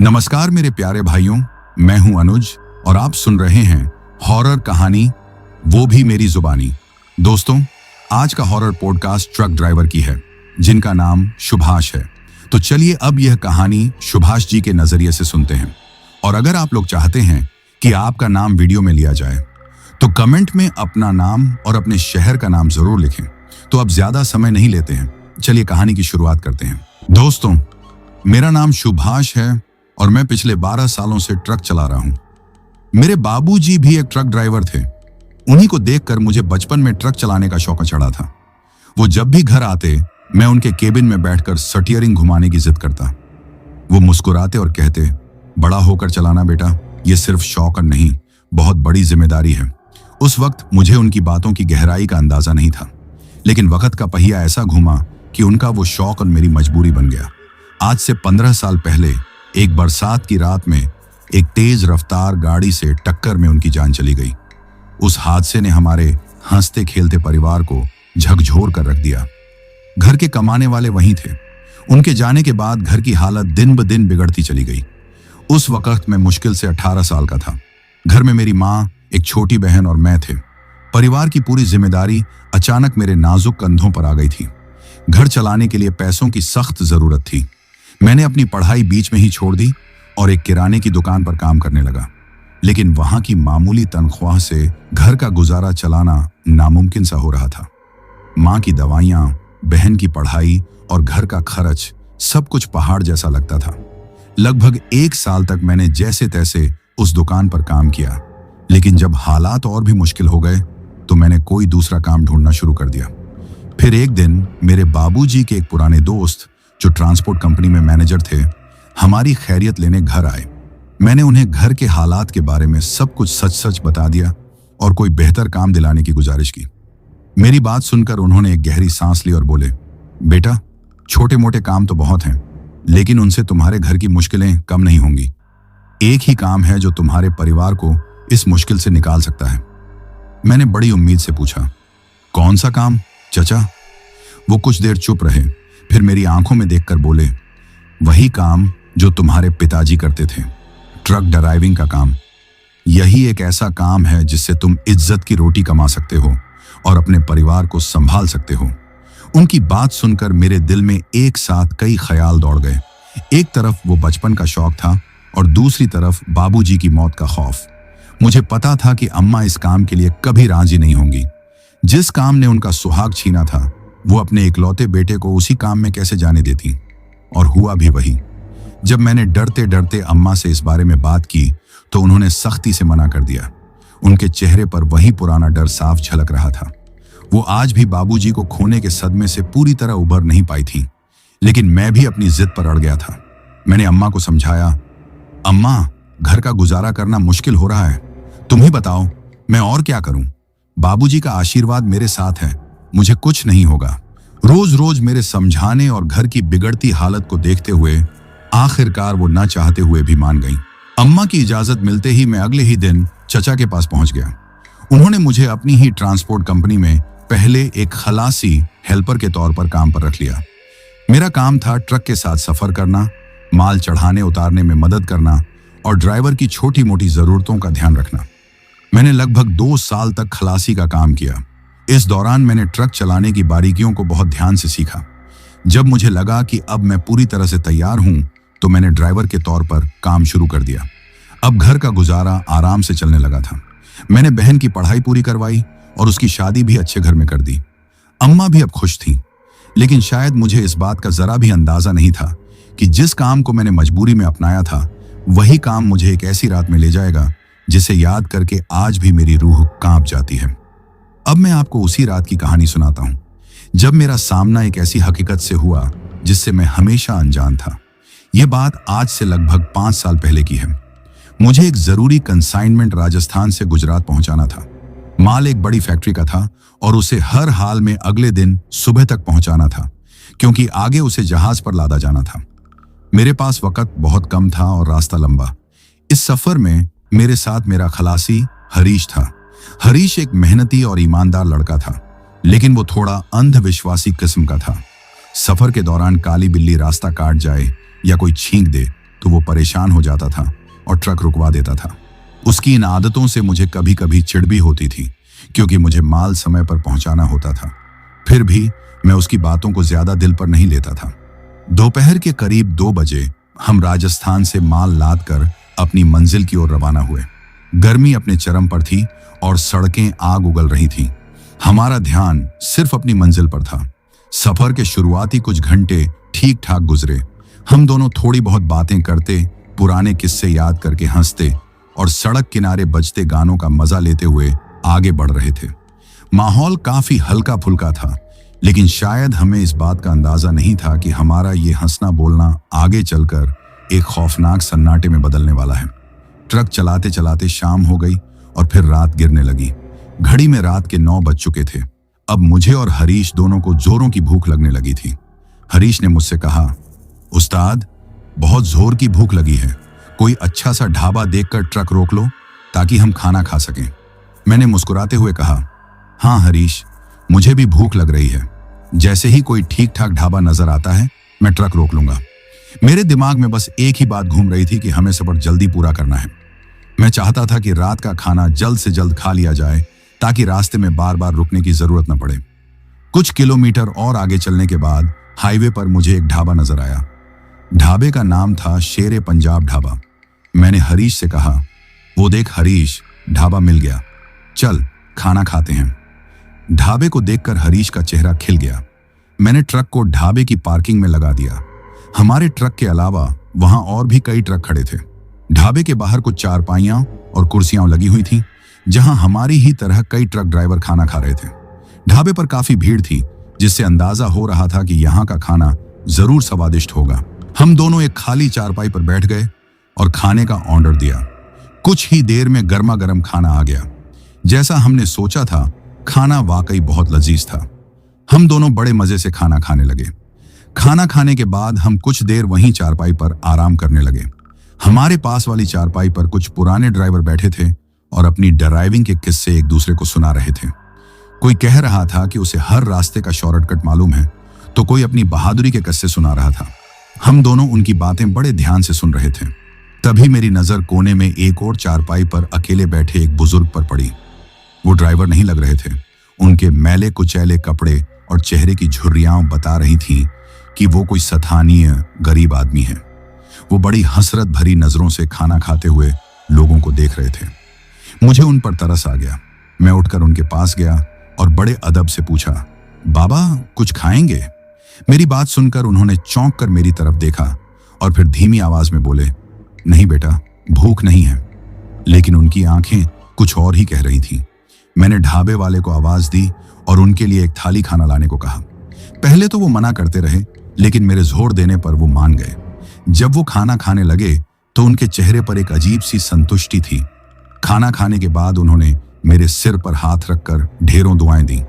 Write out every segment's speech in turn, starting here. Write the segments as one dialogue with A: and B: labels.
A: नमस्कार मेरे प्यारे भाइयों, मैं हूं अनुज और आप सुन रहे हैं हॉरर कहानी, वो भी मेरी जुबानी। दोस्तों, आज का हॉरर पॉडकास्ट ट्रक ड्राइवर की है जिनका नाम सुभाष है। तो चलिए अब यह कहानी सुभाष जी के नजरिए से सुनते हैं। और अगर आप लोग चाहते हैं कि आपका नाम वीडियो में लिया जाए तो कमेंट में अपना नाम और अपने शहर का नाम जरूर लिखें। तो अब ज्यादा समय नहीं लेते हैं, चलिए कहानी की शुरुआत करते हैं। दोस्तों, मेरा नाम सुभाष है और मैं पिछले 12 सालों से ट्रक चला रहा हूं। मेरे बाबूजी भी एक ट्रक ड्राइवर थे। उन्हीं को देखकर मुझे बचपन में ट्रक चलाने का शौक चढ़ा था। वो जब भी घर आते, मैं उनके केबिन में बैठकर स्टीयरिंग घुमाने की जिद करता। वो मुस्कुराते और कहते, बड़ा होकर चलाना बेटा, ये सिर्फ शौक नहीं, बहुत बड़ी जिम्मेदारी है। उस वक्त मुझे उनकी बातों की गहराई का अंदाजा नहीं था, लेकिन वक्त का पहिया ऐसा घूमा कि उनका वो शौक और मेरी मजबूरी बन गया। आज से 15 साल पहले एक बरसात की रात में एक तेज रफ्तार गाड़ी से टक्कर में उनकी जान चली गई। उस हादसे ने हमारे हंसते खेलते परिवार को झकझोर कर रख दिया। घर के कमाने वाले वहीं थे। उनके जाने के बाद घर की हालत दिन ब दिन बिगड़ती चली गई। उस वक्त मैं मुश्किल से 18 साल का था। घर में मेरी माँ, एक छोटी बहन और मैं थे। परिवार की पूरी जिम्मेदारी अचानक मेरे नाजुक कंधों पर आ गई थी। घर चलाने के लिए पैसों की सख्त जरूरत थी। मैंने अपनी पढ़ाई बीच में ही छोड़ दी और एक किराने की दुकान पर काम करने लगा। लेकिन वहां की मामूली तनख्वाह से घर का गुजारा चलाना नामुमकिन सा हो रहा था। माँ की दवाइयां, बहन की पढ़ाई और घर का खर्च, सब कुछ पहाड़ जैसा लगता था। लगभग 1 साल तक मैंने जैसे तैसे उस दुकान पर काम किया, लेकिन जब हालात और भी मुश्किल हो गए तो मैंने कोई दूसरा काम ढूंढना शुरू कर दिया। फिर एक दिन मेरे बाबूजी के एक पुराने दोस्त, जो ट्रांसपोर्ट कंपनी में मैनेजर थे, हमारी खैरियत लेने घर आए। मैंने उन्हें घर के हालात के बारे में सब कुछ सच सच बता दिया और कोई बेहतर काम दिलाने की गुजारिश की। मेरी बात सुनकर उन्होंने एक गहरी सांस ली और बोले, बेटा, छोटे मोटे काम तो बहुत हैं, लेकिन उनसे तुम्हारे घर की मुश्किलें कम नहीं होंगी। एक ही काम है जो तुम्हारे परिवार को इस मुश्किल से निकाल सकता है। मैंने बड़ी उम्मीद से पूछा, कौन सा काम चचा? वो कुछ देर चुप रहे, फिर मेरी आंखों में देखकर बोले, वही काम जो तुम्हारे पिताजी करते थे, ट्रक ड्राइविंग का काम। यही एक ऐसा काम है जिससे तुम इज्जत की रोटी कमा सकते हो और अपने परिवार को संभाल सकते हो। उनकी बात सुनकर मेरे दिल में एक साथ कई ख्याल दौड़ गए। एक तरफ वो बचपन का शौक था और दूसरी तरफ बाबूजी की मौत का खौफ। मुझे पता था कि अम्मा इस काम के लिए कभी राजी नहीं होंगी। जिस काम ने उनका सुहाग छीना था, वो अपने इकलौते बेटे को उसी काम में कैसे जाने देती। और हुआ भी वही। जब मैंने डरते डरते अम्मा से इस बारे में बात की तो उन्होंने सख्ती से मना कर दिया। उनके चेहरे पर वही पुराना डर साफ झलक रहा था। वो आज भी बाबूजी को खोने के सदमे से पूरी तरह उबर नहीं पाई थी। लेकिन मैं भी अपनी जिद पर अड़ गया था। मैंने अम्मा को समझाया, अम्मा, घर का गुजारा करना मुश्किल हो रहा है, तुम ही बताओ मैं और क्या करूं। बाबूजी का आशीर्वाद मेरे साथ है, मुझे कुछ नहीं होगा। रोज रोज मेरे समझाने और घर की बिगड़ती हालत को देखते हुए आखिरकार वो ना चाहते हुए भी मान गई। अम्मा की इजाजत मिलते ही मैं अगले ही दिन चचा के पास पहुंच गया। उन्होंने मुझे अपनी ही ट्रांसपोर्ट कंपनी में पहले एक खलासी हेल्पर के तौर पर काम पर रख लिया। मेरा काम था ट्रक के साथ सफर करना, माल चढ़ाने उतारने में मदद करना और ड्राइवर की छोटी मोटी जरूरतों का ध्यान रखना। मैंने लगभग 2 साल तक खलासी का काम किया। इस दौरान मैंने ट्रक चलाने की बारीकियों को बहुत ध्यान से सीखा। जब मुझे लगा कि अब मैं पूरी तरह से तैयार हूं तो मैंने ड्राइवर के तौर पर काम शुरू कर दिया। अब घर का गुजारा आराम से चलने लगा था। मैंने बहन की पढ़ाई पूरी करवाई और उसकी शादी भी अच्छे घर में कर दी। अम्मा भी अब खुश थी। लेकिन शायद मुझे इस बात का जरा भी अंदाजा नहीं था कि जिस काम को मैंने मजबूरी में अपनाया था, वही काम मुझे एक ऐसी रात में ले जाएगा जिसे याद करके आज भी मेरी रूह कांप जाती है। अब मैं आपको उसी रात की कहानी सुनाता हूं, जब मेरा सामना एक ऐसी हकीकत से हुआ जिससे मैं हमेशा अनजान था। यह बात आज से लगभग 5 साल पहले की है। मुझे एक जरूरी कंसाइनमेंट राजस्थान से गुजरात पहुंचाना था। माल एक बड़ी फैक्ट्री का था और उसे हर हाल में अगले दिन सुबह तक पहुंचाना था, क्योंकि आगे उसे जहाज पर लादा जाना था। मेरे पास वक्त बहुत कम था और रास्ता लंबा। इस सफर में मेरे साथ मेरा खलासी हरीश था। हरीश एक मेहनती और ईमानदार लड़का था, लेकिन वो थोड़ा अंधविश्वासी किस्म का था। सफर के दौरान काली बिल्ली रास्ता काट जाए या कोई छींक दे तो वो परेशान हो जाता था और ट्रक रुकवा देता था। उसकी इन आदतों से मुझे कभी कभी चिढ़ भी होती थी, क्योंकि मुझे माल समय पर पहुंचाना होता था। फिर भी मैं उसकी बातों को ज्यादा दिल पर नहीं लेता था। दोपहर के करीब 2 बजे हम राजस्थान से माल लाद कर अपनी मंजिल की ओर रवाना हुए। गर्मी अपने चरम पर थी और सड़कें आग उगल रही थीं। हमारा ध्यान सिर्फ अपनी मंजिल पर था। सफर के शुरुआती कुछ घंटे ठीक ठाक गुजरे। हम दोनों थोड़ी बहुत बातें करते, पुराने किस्से याद करके हंसते और सड़क किनारे बजते गानों का मजा लेते हुए आगे बढ़ रहे थे। माहौल काफी हल्का फुल्का था, लेकिन शायद हमें इस बात का अंदाजा नहीं था कि हमारा ये हंसना बोलना आगे चलकर एक खौफनाक सन्नाटे में बदलने वाला है। ट्रक चलाते चलाते शाम हो गई और फिर रात गिरने लगी। घड़ी में रात के 9 बज चुके थे। अब मुझे और हरीश दोनों को जोरों की भूख लगने लगी थी। हरीश ने मुझसे कहा, उस्ताद, बहुत जोर की भूख लगी है। कोई अच्छा सा ढाबा देखकर ट्रक रोक लो ताकि हम खाना खा सकें। मैंने मुस्कुराते हुए कहा, हाँ हरीश, मुझे भी भूख लग रही है। जैसे ही कोई ठीक ठाक ढाबा नजर आता है मैं ट्रक रोक लूंगा। मेरे दिमाग में बस एक ही बात घूम रही थी कि हमें सफर जल्दी पूरा करना है। मैं चाहता था कि रात का खाना जल्द से जल्द खा लिया जाए ताकि रास्ते में बार बार रुकने की जरूरत न पड़े। कुछ किलोमीटर और आगे चलने के बाद हाईवे पर मुझे एक ढाबा नजर आया। ढाबे का नाम था शेरे पंजाब ढाबा। मैंने हरीश से कहा, वो देख हरीश, ढाबा मिल गया, चल खाना खाते हैं। ढाबे को देखकर हरीश का चेहरा खिल गया। मैंने ट्रक को ढाबे की पार्किंग में लगा दिया। हमारे ट्रक के अलावा वहां और भी कई ट्रक खड़े थे। ढाबे के बाहर कुछ चारपाइयां और कुर्सियां लगी हुई थीं, जहां हमारी ही तरह कई ट्रक ड्राइवर खाना खा रहे थे। ढाबे पर काफी भीड़ थी, जिससे अंदाजा हो रहा था कि यहाँ का खाना जरूर स्वादिष्ट होगा। हम दोनों एक खाली चारपाई पर बैठ गए और खाने का ऑर्डर दिया। कुछ ही देर में गर्मा गर्म खाना आ गया। जैसा हमने सोचा था, खाना वाकई बहुत लजीज था। हम दोनों बड़े मजे से खाना खाने लगे। खाना खाने के बाद हम कुछ देर वहीं चारपाई पर आराम करने लगे। हमारे पास वाली चारपाई पर कुछ पुराने ड्राइवर बैठे थे और अपनी ड्राइविंग के किस्से एक दूसरे को सुना रहे थे। कोई कह रहा था कि उसे हर रास्ते का शॉर्टकट मालूम है, तो कोई अपनी बहादुरी के किस्से सुना रहा था। हम दोनों उनकी बातें बड़े ध्यान से सुन रहे थे। तभी मेरी नजर कोने में एक और चारपाई पर अकेले बैठे एक बुजुर्ग पर पड़ी। वो ड्राइवर नहीं लग रहे थे। उनके मैले कुचैले कपड़े और चेहरे की झुर्रियां बता रही थीं कि वो कोई स्थानीय गरीब आदमी है। वो बड़ी हसरत भरी नजरों से खाना खाते हुए लोगों को देख रहे थे। मुझे उन पर तरस आ गया। मैं उठकर उनके पास गया और बड़े अदब से पूछा, बाबा कुछ खाएंगे? मेरी बात सुनकर उन्होंने चौंक कर मेरी तरफ देखा और फिर धीमी आवाज में बोले, नहीं बेटा, भूख नहीं है। लेकिन उनकी आंखें कुछ और ही कह रही थीं। मैंने ढाबे वाले को आवाज दी और उनके लिए एक थाली खाना लाने को कहा। पहले तो वो मना करते रहे, लेकिन मेरे जोर देने पर वो मान गए। जब वो खाना खाने लगे तो उनके चेहरे पर एक अजीब सी संतुष्टि थी। खाना खाने के बाद उन्होंने मेरे सिर पर हाथ रखकर ढेरों दुआएं दी।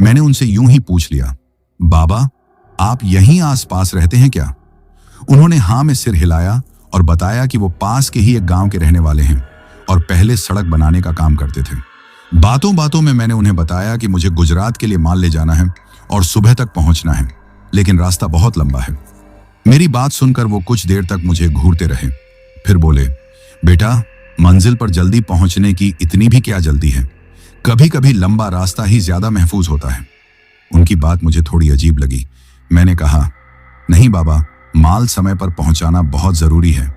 A: मैंने उनसे यूं ही पूछ लिया, बाबा आप यहीं आसपास रहते हैं क्या? उन्होंने हाँ में सिर हिलाया और बताया कि वो पास के ही एक गांव के रहने वाले हैं और पहले सड़क बनाने का काम करते थे। बातों बातों में मैंने उन्हें बताया कि मुझे गुजरात के लिए माल ले जाना है और सुबह तक पहुंचना है, लेकिन रास्ता बहुत लंबा है। मेरी बात सुनकर वो कुछ देर तक मुझे घूरते रहे, फिर बोले, बेटा मंजिल पर जल्दी पहुंचने की इतनी भी क्या जल्दी है? कभी कभी लंबा रास्ता ही ज्यादा महफूज होता है। उनकी बात मुझे थोड़ी अजीब लगी। मैंने कहा, नहीं बाबा, माल समय पर पहुंचाना बहुत जरूरी है।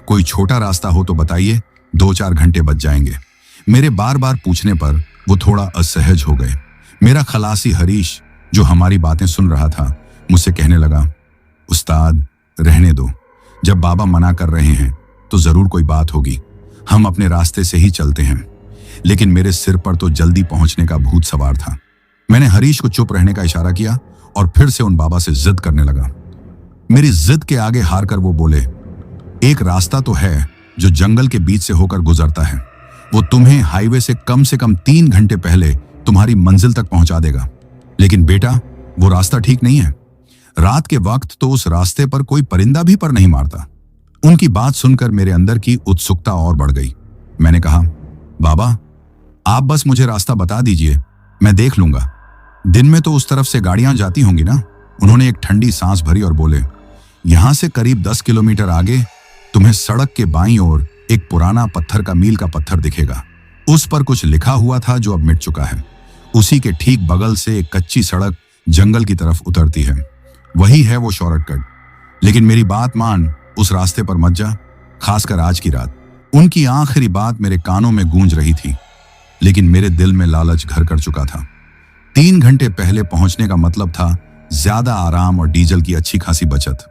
A: कोई छोटा रास्ता हो तो बताइए, 2-4 घंटे बच जाएंगे। मेरे बार बार पूछने पर वो थोड़ा असहज हो गए। मेरा खलासी हरीश, जो हमारी बातें सुन रहा था, मुझसे कहने लगा, उस्ताद रहने दो, जब बाबा मना कर रहे हैं तो जरूर कोई बात होगी। हम अपने रास्ते से ही चलते हैं। लेकिन मेरे सिर पर तो जल्दी पहुंचने का भूत सवार था। मैंने हरीश को चुप रहने का इशारा किया और फिर से उन बाबा से जिद करने लगा। मेरी जिद के आगे हार कर वो बोले, एक रास्ता तो है जो जंगल के बीच से होकर गुजरता है। वो तुम्हें हाईवे से कम 3 घंटे पहले तुम्हारी मंजिल तक पहुंचा देगा। लेकिन बेटा, वो रास्ता ठीक नहीं है। रात के वक्त तो उस रास्ते पर कोई परिंदा भी पर नहीं मारता। उनकी बात सुनकर मेरे अंदर की उत्सुकता और बढ़ गई। मैंने कहा, बाबा आप बस मुझे रास्ता बता दीजिए, मैं देख लूंगा। दिन में तो उस तरफ से गाड़ियां जाती होंगी ना? उन्होंने एक ठंडी सांस भरी और बोले, यहां से करीब 10 किलोमीटर आगे तुम्हें सड़क के बाईं ओर एक पुराना पत्थर का मील का पत्थर दिखेगा। उस पर कुछ लिखा हुआ था जो अब मिट चुका है। उसी के ठीक बगल से एक कच्ची सड़क जंगल की तरफ उतरती है। वही है वो शॉर्टकट। लेकिन मेरी बात मान, उस रास्ते पर मत जा, खासकर आज की रात। उनकी आखिरी बात मेरे कानों में गूंज रही थी, लेकिन मेरे दिल में लालच घर कर चुका था। 3 घंटे पहले पहुंचने का मतलब था ज्यादा आराम और डीजल की अच्छी खासी बचत।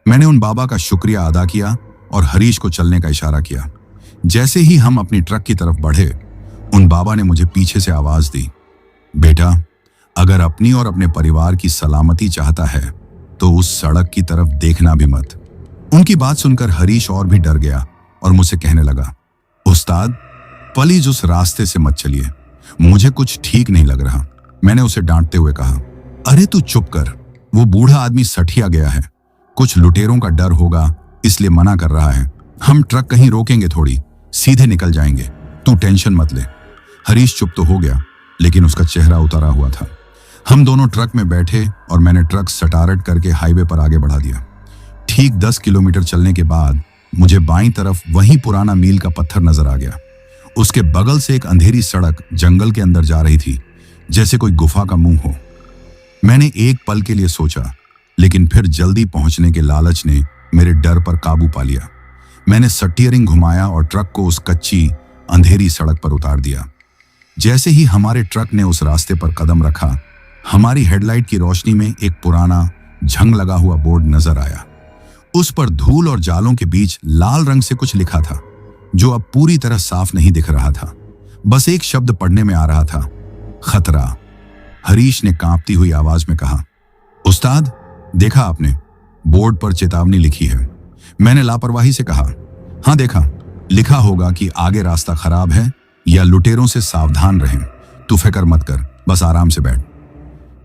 A: मैंने उन बाबा का शुक्रिया अदा किया और हरीश को चलने का इशारा किया। जैसे ही हम अपनी ट्रक की तरफ बढ़े, उन बाबा ने मुझे पीछे से आवाज दी, बेटा, अगर अपनी और अपने परिवार की सलामती चाहता है तो उस सड़क की तरफ देखना भी मत। उनकी बात सुनकर हरीश और भी डर गया और मुझसे कहने लगा, उस्ताद, प्लीज उस रास्ते से मत चलिए, मुझे कुछ ठीक नहीं लग रहा। मैंने उसे डांटते हुए कहा, अरे तू चुप कर, वो बूढ़ा आदमी सठिया गया है, कुछ लुटेरों का डर होगा इसलिए मना कर रहा है। हम ट्रक कहीं रोकेंगे थोड़ी, सीधे निकल जाएंगे, तू टेंशन मत ले। हरीश चुप तो हो गया, लेकिन उसका चेहरा उतारा हुआ था। हम दोनों ट्रक में बैठे और मैंने ट्रक सटारट करके हाईवे पर आगे बढ़ा दिया। ठीक 10 किलोमीटर चलने के बाद मुझे बाईं तरफ वही पुराना मील का पत्थर नजर आ गया। उसके बगल से एक अंधेरी सड़क जंगल के अंदर जा रही थी, जैसे कोई गुफा का मुंह हो। मैंने एक पल के लिए सोचा, लेकिन फिर जल्दी पहुंचने के लालच ने मेरे डर पर काबू पा लिया। मैंने स्टीयरिंग घुमाया और ट्रक को उस कच्ची अंधेरी सड़क पर उतार दिया। जैसे ही हमारे ट्रक ने उस रास्ते पर कदम रखा, हमारी हेडलाइट की रोशनी में एक पुराना झंग लगा हुआ बोर्ड नजर आया। उस पर धूल और जालों के बीच लाल रंग से कुछ लिखा था, जो अब पूरी तरह साफ नहीं दिख रहा था। बस एक शब्द पढ़ने में आ रहा था, खतरा। हरीश ने कांपती हुई आवाज में कहा, उस्ताद, देखा आपने, बोर्ड पर चेतावनी लिखी है। मैंने लापरवाही से कहा, हाँ देखा, लिखा होगा कि आगे रास्ता खराब है या लुटेरों से सावधान रहें। तू फिक्र मत कर, बस आराम से बैठ।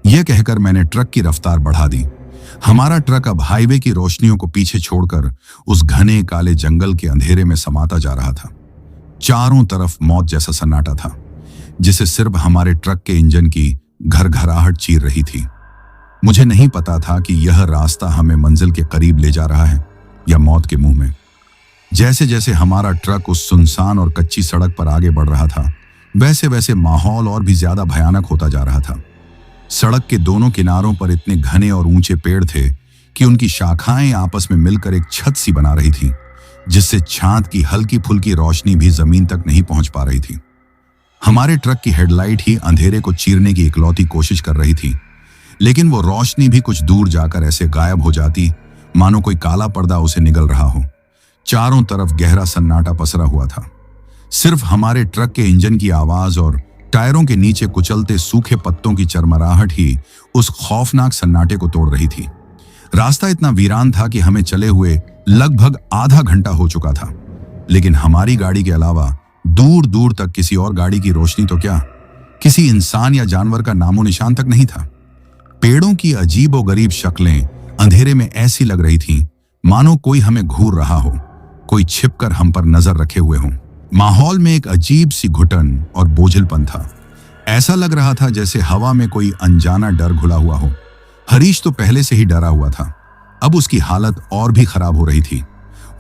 A: यह कहकर मैंने ट्रक की रफ्तार बढ़ा दी। हमारा ट्रक अब हाईवे की रोशनियों को पीछे छोड़कर उस घने काले जंगल के अंधेरे में समाता जा रहा था। चारों तरफ मौत जैसा सन्नाटा था, जिसे सिर्फ हमारे ट्रक के इंजन की घरघराहट चीर रही थी। मुझे नहीं पता था कि यह रास्ता हमें मंजिल के करीब ले जा रहा है या मौत के मुंह में। जैसे जैसे हमारा ट्रक उस सुनसान और कच्ची सड़क पर आगे बढ़ रहा था, वैसे वैसे माहौल और भी ज्यादा भयानक होता जा रहा था। सड़क के दोनों किनारों पर इतने घने और ऊंचे पेड़ थे कि उनकी शाखाएं आपस में मिलकर एक छत सी बना रही थी, जिससे छांत की हल्की फुल्की रोशनी भी जमीन तक नहीं पहुंच पा रही थी। हमारे ट्रक की हेडलाइट ही अंधेरे को चीरने की इकलौती कोशिश कर रही थी, लेकिन वो रोशनी भी कुछ दूर जाकर ऐसे गायब हो जाती मानो कोई काला पर्दा उसे निगल रहा हो। चारों तरफ गहरा सन्नाटा पसरा हुआ था। सिर्फ हमारे ट्रक के इंजन की आवाज और टायरों के नीचे कुचलते सूखे पत्तों की चरमराहट ही उस खौफनाक सन्नाटे को तोड़ रही थी। रास्ता इतना वीरान था कि हमें चले हुए लगभग आधा घंटा हो चुका था, लेकिन हमारी गाड़ी के अलावा दूर दूर तक किसी और गाड़ी की रोशनी तो क्या, किसी इंसान या जानवर का नामो निशान तक नहीं था। पेड़ों की अजीबोगरीब शक्लें अंधेरे में ऐसी लग रही थीं मानो कोई हमें घूर रहा हो, कोई छिपकर हम पर नजर रखे हुए हो। माहौल में एक अजीब सी घुटन और बोझिलपन था। ऐसा लग रहा था जैसे हवा में कोई अनजाना डर घुला हुआ हो। हरीश तो पहले से ही डरा हुआ था, अब उसकी हालत और भी खराब हो रही थी।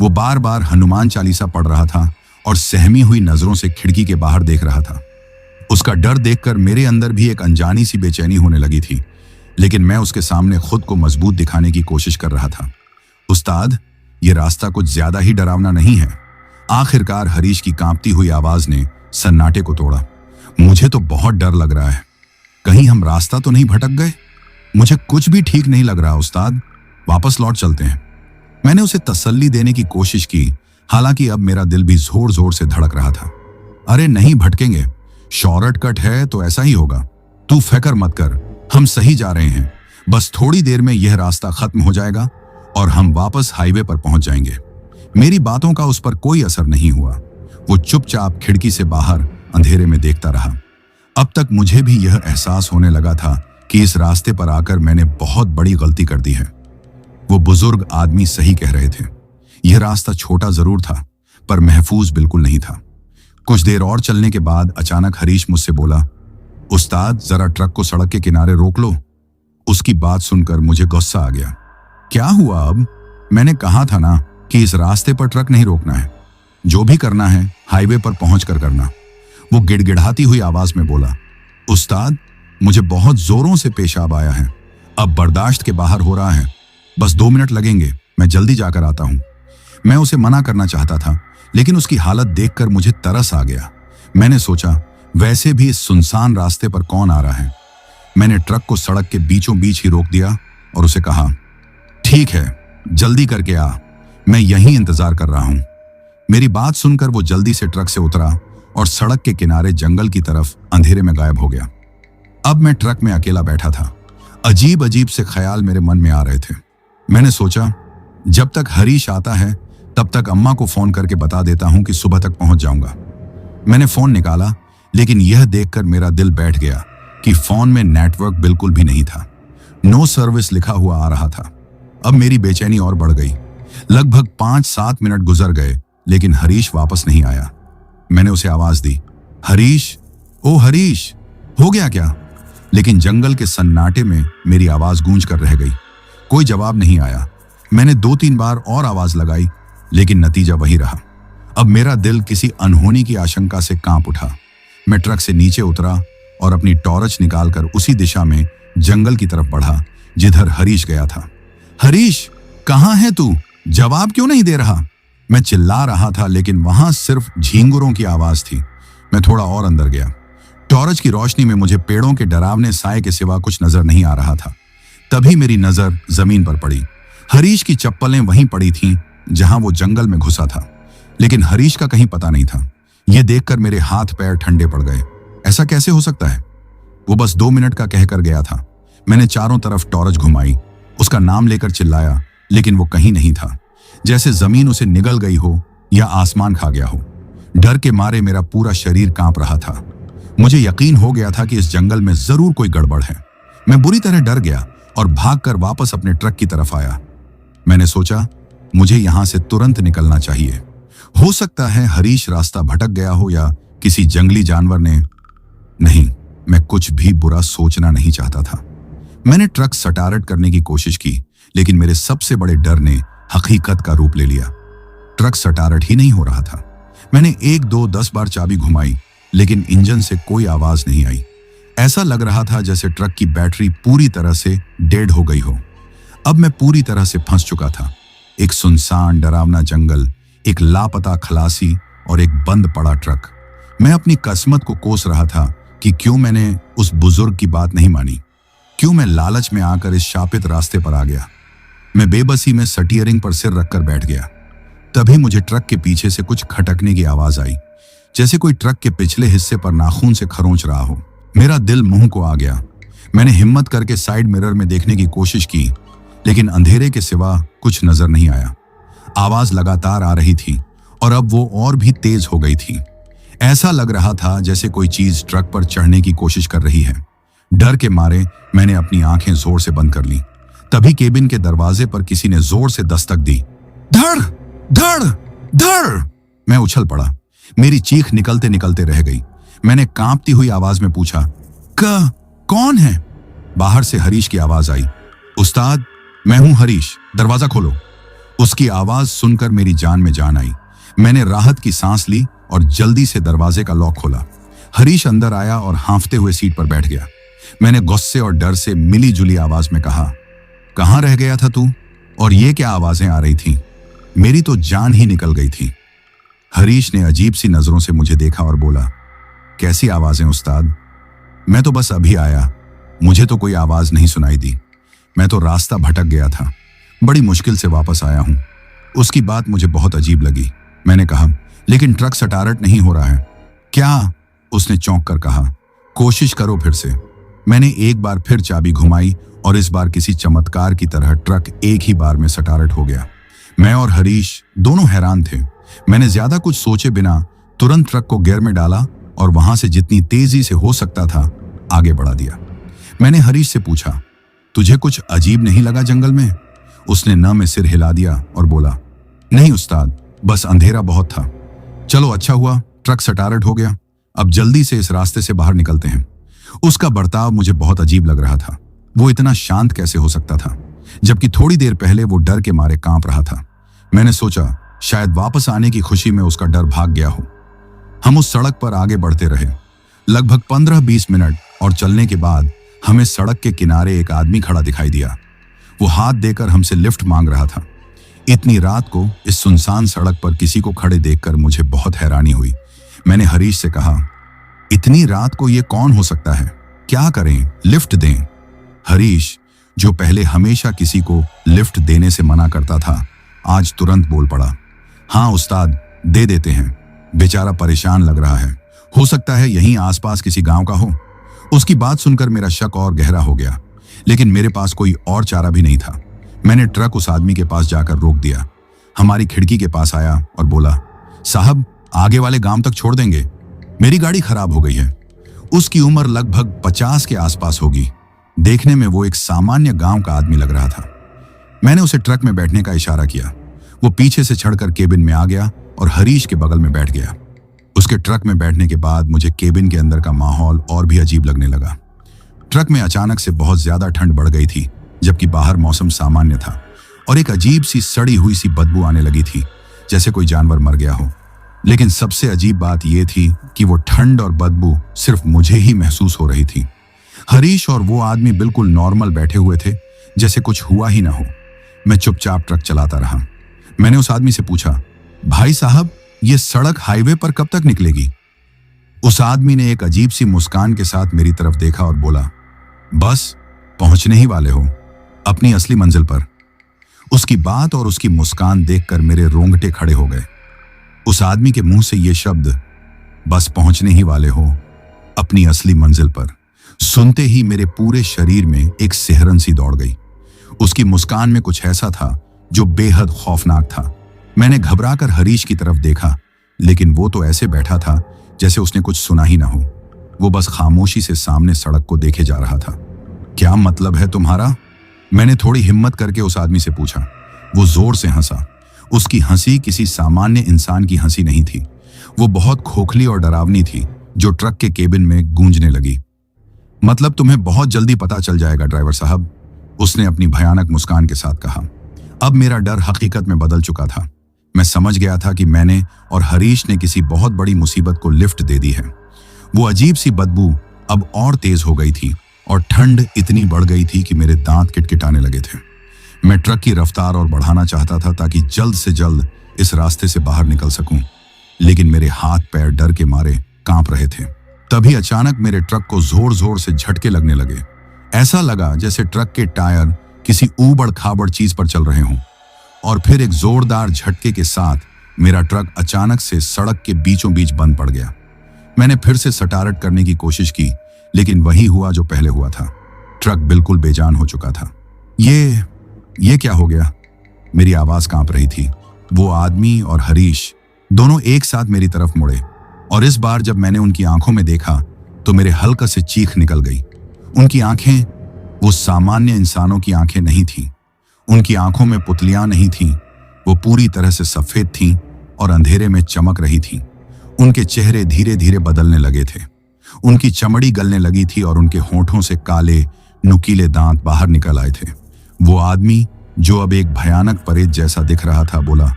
A: वो बार बार हनुमान चालीसा पढ़ रहा था और सहमी हुई नजरों से खिड़की के बाहर देख रहा था। उसका डर देखकर मेरे अंदर भी एक अनजानी सी बेचैनी होने लगी थी, लेकिन मैं उसके सामने खुद को मजबूत दिखाने की कोशिश कर रहा था। उस्ताद, ये रास्ता कुछ ज्यादा ही डरावना नहीं है। आखिरकार हरीश की कांपती हुई आवाज ने सन्नाटे को तोड़ा। मुझे तो बहुत डर लग रहा है, कहीं हम रास्ता तो नहीं भटक गए। मुझे कुछ भी ठीक नहीं लग रहा उस्ताद, वापस लौट चलते हैं। मैंने उसे तसल्ली देने की कोशिश की, हालांकि अब मेरा दिल भी जोर जोर से धड़क रहा था। अरे नहीं भटकेंगे, शॉर्टकट है तो ऐसा ही होगा, तू फिक्र मत कर, हम सही जा रहे हैं। बस थोड़ी देर में यह रास्ता खत्म हो जाएगा और हम वापस हाईवे पर पहुंच जाएंगे। मेरी बातों का उस पर कोई असर नहीं हुआ। वो चुपचाप खिड़की से बाहर अंधेरे में देखता रहा। अब तक मुझे भी यह एहसास होने लगा था कि इस रास्ते पर आकर मैंने बहुत बड़ी गलती कर दी है। वो बुजुर्ग आदमी सही कह रहे थे। यह रास्ता छोटा जरूर था, पर महफूज बिल्कुल नहीं था। कुछ देर और चलने के बाद अचानक हरीश मुझसे बोला, उस्ताद, जरा ट्रक को सड़क के किनारे रोक लो। उसकी बात सुनकर मुझे गुस्सा आ गया। क्या हुआ अब? मैंने कहा था ना कि इस रास्ते पर ट्रक नहीं रोकना है, जो भी करना है हाईवे पर पहुंचकर करना। वो गिड़गिड़ाती हुई आवाज में बोला, उस्ताद, मुझे बहुत जोरों से पेशाब आया है, अब बर्दाश्त के बाहर हो रहा है, बस 2 मिनट लगेंगे, मैं जल्दी जाकर आता हूं। मैं उसे मना करना चाहता था, लेकिन उसकी हालत देखकर मुझे तरस आ गया। मैंने सोचा, वैसे भी इस सुनसान रास्ते पर कौन आ रहा है। मैंने ट्रक को सड़क के बीचों बीच ही रोक दिया और उसे कहा, ठीक है, जल्दी करके आ, मैं यहीं इंतजार कर रहा हूं। मेरी बात सुनकर वो जल्दी से ट्रक से उतरा और सड़क के किनारे जंगल की तरफ अंधेरे में गायब हो गया। अब मैं ट्रक में अकेला बैठा था। अजीब अजीब से ख्याल मेरे मन में आ रहे थे। मैंने सोचा, जब तक हरीश आता है तब तक अम्मा को फोन करके बता देता हूं कि सुबह तक पहुंच जाऊंगा। मैंने फोन निकाला, लेकिन यह देखकर मेरा दिल बैठ गया कि फोन में नेटवर्क बिल्कुल भी नहीं था। नो सर्विस लिखा हुआ आ रहा था। अब मेरी बेचैनी और बढ़ गई। लगभग 5-7 मिनट गुजर गए, लेकिन हरीश वापस नहीं आया। मैंने उसे आवाज दी, हरीश, ओ हरीश, हो गया क्या? लेकिन जंगल के सन्नाटे में मेरी आवाज गूंज कर रह गई। कोई जवाब नहीं आया। मैंने 2-3 बार और आवाज लगाई, लेकिन नतीजा वही रहा। अब मेरा दिल किसी अनहोनी की आशंका से कांप उठा। मैं ट्रक से नीचे उतरा और अपनी टॉर्च निकालकर उसी दिशा में जंगल की तरफ बढ़ा जिधर हरीश गया था। हरीश, कहाँ है तू? जवाब क्यों नहीं दे रहा? मैं चिल्ला रहा था, लेकिन वहां सिर्फ झींगुरों की आवाज थी। मैं थोड़ा और अंदर गया। टॉर्च की रोशनी में मुझे पेड़ों के डरावने साए के सिवा कुछ नजर नहीं आ रहा था। तभी मेरी नजर जमीन पर पड़ी। हरीश की चप्पलें वहीं पड़ी थीं जहां वो जंगल में घुसा था, लेकिन हरीश का कहीं पता नहीं था। यह देखकर मेरे हाथ पैर ठंडे पड़ गए। ऐसा कैसे हो सकता है? वो बस 2 मिनट का कहकर गया था। मैंने चारों तरफ टॉर्च घुमाई, उसका नाम लेकर चिल्लाया, लेकिन वो कहीं नहीं था। जैसे जमीन उसे निगल गई हो या आसमान खा गया हो। डर के मारे मेरा पूरा शरीर कांप रहा था। मुझे यकीन हो गया था कि इस जंगल में जरूर कोई गड़बड़ है। मैं बुरी तरह डर गया और भागकर वापस अपने ट्रक की तरफ आया। मैंने सोचा, मुझे यहां से तुरंत निकलना चाहिए। हो सकता है हरीश रास्ता भटक गया हो या किसी जंगली जानवर ने। नहीं, मैं कुछ भी बुरा सोचना नहीं चाहता था। मैंने ट्रक स्टार्ट करने की कोशिश की, लेकिन मेरे सबसे बड़े डर ने हकीकत का रूप ले लिया। ट्रक स्टार्ट ही नहीं हो रहा था। मैंने 1-2-10 बार चाबी घुमाई, लेकिन इंजन से कोई आवाज नहीं आई। ऐसा लग रहा था जैसे ट्रक की बैटरी पूरी तरह से डेड हो गई हो। अब मैं पूरी तरह से फंस चुका था। एक सुनसान डरावना जंगल, एक लापता खलासी और एक बंद पड़ा ट्रक। मैं अपनी किस्मत को कोस रहा था कि क्यों मैंने उस बुजुर्ग की बात नहीं मानी, क्यों मैं लालच में आकर इस शापित रास्ते पर आ गया। मैं बेबसी में स्टीयरिंग पर सिर रखकर बैठ गया। तभी मुझे ट्रक के पीछे से कुछ खटकने की आवाज आई, जैसे कोई ट्रक के पिछले हिस्से पर नाखून से खरोंच रहा हो। मेरा दिल मुंह को आ गया। मैंने हिम्मत करके साइड मिरर में देखने की कोशिश की, लेकिन अंधेरे के सिवा कुछ नजर नहीं आया। आवाज लगातार आ रही थी और अब वो और भी तेज हो गई थी। ऐसा लग रहा था जैसे कोई चीज ट्रक पर चढ़ने की कोशिश कर रही है। डर के मारे मैंने अपनी आंखें जोर से बंद कर ली। तभी केबिन के दरवाजे पर किसी ने जोर से दस्तक दी। धड़ धड़ धड़! मैं उछल पड़ा। मेरी चीख निकलते निकलते रह गई। मैंने कांपती हुई आवाज में पूछा, कौन है? बाहर से हरीश की आवाज आई, उस्ताद, मैं हूं हरीश, दरवाजा खोलो। उसकी आवाज सुनकर मेरी जान में जान आई। मैंने राहत की सांस ली और जल्दी से दरवाजे का लॉक खोला। हरीश अंदर आया और हांफते हुए सीट पर बैठ गया। मैंने गुस्से और डर से मिली जुली आवाज में कहा, कहां रह गया था तू? और ये क्या आवाजें आ रही थीं? मेरी तो जान ही निकल गई थी। हरीश ने अजीब सी नजरों से मुझे देखा और बोला, कैसी आवाजें उस्ताद? मैं तो बस अभी आया, मुझे तो कोई आवाज नहीं सुनाई दी। मैं तो रास्ता भटक गया था, बड़ी मुश्किल से वापस आया हूं। उसकी बात मुझे बहुत अजीब लगी। मैंने कहा, लेकिन ट्रक स्टार्ट नहीं हो रहा है। क्या? उसने चौंक कर कहा, कोशिश करो फिर से। मैंने एक बार फिर चाबी घुमाई और इस बार किसी चमत्कार की तरह ट्रक एक ही बार में स्टार्ट हो गया। मैं और हरीश दोनों हैरान थे। मैंने ज्यादा कुछ सोचे बिना तुरंत ट्रक को गियर में डाला और वहां से जितनी तेजी से हो सकता था आगे बढ़ा दिया। मैंने हरीश से पूछा, तुझे कुछ अजीब नहीं लगा जंगल में? उसने न में सिर हिला दिया और बोला, नहीं उस्ताद, बस अंधेरा बहुत था। चलो अच्छा हुआ ट्रक स्टार्ट हो गया, अब जल्दी से इस रास्ते से बाहर निकलते हैं। उसका बर्ताव मुझे बहुत अजीब लग रहा था। वो इतना शांत कैसे हो सकता था, जबकि थोड़ी देर पहले वो डर के मारे कांप रहा था। मैंने सोचा शायद वापस आने की खुशी में उसका डर भाग गया हो। हम उस सड़क पर आगे बढ़ते रहे। लगभग 15-20 मिनट और चलने के बाद हमें सड़क के किनारे एक आदमी खड़ा दिखाई दिया। वो हाथ देकर हमसे लिफ्ट मांग रहा था। इतनी रात को इस सुनसान सड़क पर किसी को खड़े देखकर मुझे बहुत हैरानी हुई। मैंने हरीश से कहा, इतनी रात को ये कौन हो सकता है? क्या करें? लिफ्ट दें? हरीश, जो पहले हमेशा किसी को लिफ्ट देने से मना करता था, आज तुरंत बोल पड़ा, हाँ उस्ताद, दे देते हैं। बेचारा परेशान लग रहा है, हो सकता है यहीं आसपास किसी गांव का हो। उसकी बात सुनकर मेरा शक और गहरा हो गया, लेकिन मेरे पास कोई और चारा भी नहीं था। मैंने ट्रक उस आदमी के पास जाकर रोक दिया, हमारी खिड़की के पास आया और बोला, साहब आगे वाले गांव तक छोड़ देंगे, मेरी गाड़ी खराब हो गई है। उसकी उम्र लगभग 50 के आसपास होगी। देखने में वो एक सामान्य गांव का आदमी लग रहा था। मैंने उसे ट्रक में बैठने का इशारा किया। वो पीछे से चढ़कर केबिन में आ गया और हरीश के बगल में बैठ गया। उसके ट्रक में बैठने के बाद मुझे केबिन के अंदर का माहौल और भी अजीब लगने लगा। ट्रक में अचानक से बहुत ज्यादा ठंड बढ़ गई थी, जबकि बाहर मौसम सामान्य था और एक अजीब सी सड़ी हुई सी बदबू आने लगी थी, जैसे कोई जानवर मर गया हो। लेकिन सबसे अजीब बात यह थी कि वो ठंड और बदबू सिर्फ मुझे ही महसूस हो रही थी। हरीश और वो आदमी बिल्कुल नॉर्मल बैठे हुए थे, जैसे कुछ हुआ ही ना हो। मैं चुपचाप ट्रक चलाता रहा। मैंने उस आदमी से पूछा, भाई साहब, ये सड़क हाईवे पर कब तक निकलेगी? उस आदमी ने एक अजीब सी मुस्कान के साथ मेरी तरफ देखा और बोला, बस पहुंचने ही वाले हो अपनी असली मंजिल पर। उसकी बात और उसकी मुस्कान देखकर मेरे रोंगटे खड़े हो गए। उस आदमी के मुंह से ये शब्द, बस पहुंचने ही वाले हो अपनी असली मंजिल पर, सुनते ही मेरे पूरे शरीर में एक सिहरन सी दौड़ गई। उसकी मुस्कान में कुछ ऐसा था जो बेहद खौफनाक था। मैंने घबराकर हरीश की तरफ देखा, लेकिन वो तो ऐसे बैठा था जैसे उसने कुछ सुना ही ना हो। वो बस खामोशी से सामने सड़क को देखे जा रहा था। क्या मतलब है तुम्हारा? मैंने थोड़ी हिम्मत करके उस आदमी से पूछा। वो जोर से हंसा। उसकी हंसी किसी सामान्य इंसान की हंसी नहीं थी। वो बहुत खोखली और डरावनी थी, जो ट्रक के केबिन में गूंजने लगी। मतलब तुम्हें बहुत जल्दी पता चल जाएगा ड्राइवर साहब, उसने अपनी भयानक मुस्कान के साथ कहा। अब मेरा डर हकीकत में बदल चुका था। मैं समझ गया था कि मैंने और हरीश ने किसी बहुत बड़ी मुसीबत को लिफ्ट दे दी है। वो अजीब सी बदबू अब और तेज हो गई थी और ठंड इतनी बढ़ गई थी कि मेरे दांत किटकिटाने लगे थे। मैं ट्रक की रफ्तार और बढ़ाना चाहता था ताकि जल्द से जल्द इस रास्ते से बाहर निकल सकूं, लेकिन मेरे हाथ पैर डर के मारे कांप रहे थे। तभी अचानक मेरे ट्रक को जोर जोर से झटके लगने लगे। ऐसा लगा जैसे ट्रक के टायर किसी ऊबड़ खाबड़ चीज पर चल रहे हों। और फिर एक जोरदार झटके के साथ मेरा ट्रक अचानक से सड़क के बीचों बीच बंद पड़ गया। मैंने फिर से स्टार्ट करने की कोशिश की, लेकिन वही हुआ जो पहले हुआ था। ट्रक बिल्कुल बेजान हो चुका था। ये क्या हो गया? मेरी आवाज कांप रही थी। वो आदमी और हरीश दोनों एक साथ मेरी तरफ मुड़े, और इस बार जब मैंने उनकी आंखों में देखा तो मेरे हल्का से चीख निकल गई। उनकी आंखें वो सामान्य इंसानों की आंखें नहीं थीं। उनकी आंखों में पुतलियां नहीं थीं। वो पूरी तरह से सफेद थीं और अंधेरे में चमक रही थीं। उनके चेहरे धीरे धीरे बदलने लगे थे। उनकी चमड़ी गलने लगी थी और उनके होठों से काले नुकीले दांत बाहर निकल आए थे। वो आदमी, जो अब एक भयानक परेत जैसा दिख रहा था, बोला,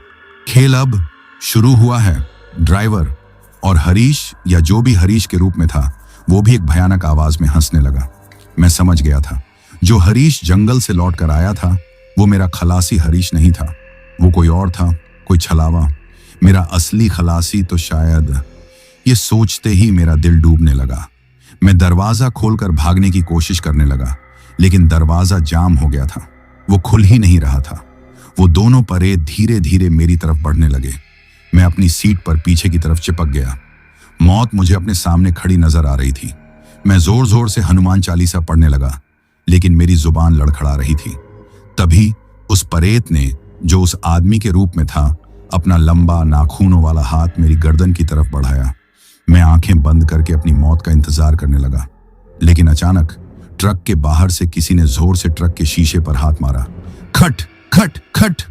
A: खेल अब शुरू हुआ है ड्राइवर। और हरीश, या जो भी हरीश के रूप में था, वो भी एक भयानक आवाज में हंसने लगा। मैं समझ गया था, जो हरीश जंगल से लौट कर आया था वो मेरा खलासी हरीश नहीं था। वो कोई और था, कोई छलावा। मेरा असली खलासी तो शायद। ये सोचते ही मेरा दिल डूबने लगा। मैं दरवाजा खोलकर भागने की कोशिश करने लगा, लेकिन दरवाजा जाम हो गया था। वो खुल ही नहीं रहा था। वो दोनों परेत धीरे धीरे मेरी तरफ बढ़ने लगे। मैं अपनी सीट पर पीछे की तरफ चिपक गया। मौत मुझे अपने सामने खड़ी नजर आ रही थी। मैं जोर जोर से हनुमान चालीसा पढ़ने लगा, लेकिन मेरी जुबान लड़खड़ा रही थी। तभी उस परेत ने, जो उस आदमी के रूप में था, अपना लंबा नाखूनों वाला हाथ मेरी गर्दन की तरफ बढ़ाया। मैं आंखें बंद करके अपनी मौत का इंतजार करने लगा, लेकिन अचानक ट्रक के बाहर से किसी ने जोर से ट्रक के शीशे पर हाथ मारा। खट खट खट।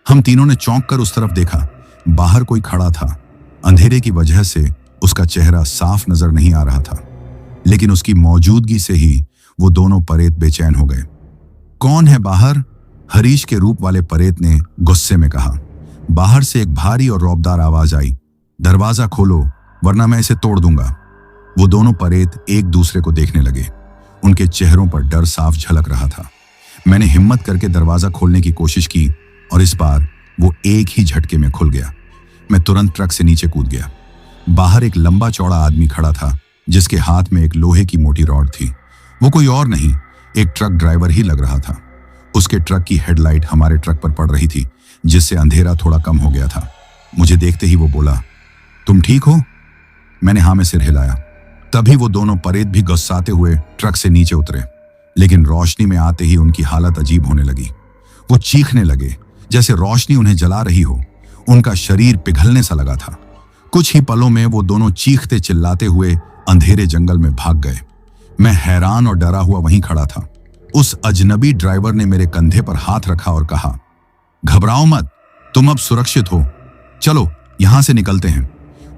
A: हम तीनों ने चौंक कर उस तरफ देखा। बाहर कोई खड़ा था। अंधेरे की वजह से उसका चेहरा साफ नजर नहीं आ रहा था, लेकिन उसकी मौजूदगी से ही वो दोनों परेत बेचैन हो गए। कौन है बाहर? हरीश के रूप वाले परेत ने गुस्से में कहा। बाहर से एक भारी और रौबदार आवाज आई, दरवाजा खोलो वरना मैं इसे तोड़ दूंगा। वो दोनों परेत एक दूसरे को देखने लगे। उनके चेहरों पर डर साफ झलक रहा था। मैंने हिम्मत करके दरवाजा खोलने की कोशिश की और इस बार वो एक ही झटके में खुल गया। मैं तुरंत ट्रक से नीचे कूद गया। बाहर एक लंबा चौड़ा आदमी खड़ा था जिसके हाथ में एक लोहे की मोटी रॉड थी। वो कोई और नहीं, एक ट्रक ड्राइवर ही लग रहा था। उसके ट्रक की हेडलाइट हमारे ट्रक पर पड़ रही थी, जिससे अंधेरा थोड़ा कम हो गया था। मुझे देखते ही वो बोला, तुम ठीक हो? मैंने हाँ में सिर हिलाया। तभी वो दोनों परेत भी गुस्साते हुए ट्रक से नीचे उतरे, लेकिन रोशनी में आते ही उनकी हालत अजीब होने लगी। वो चीखने लगे जैसे रोशनी उन्हें जला रही हो। उनका शरीर पिघलने सा लगा था। कुछ ही पलों में वो दोनों चीखते चिल्लाते हुए अंधेरे जंगल में भाग गए। मैं हैरान और डरा हुआ वहीं खड़ा था। उस अजनबी ड्राइवर ने मेरे कंधे पर हाथ रखा और कहा, घबराओ मत, तुम अब सुरक्षित हो, चलो यहां से निकलते हैं।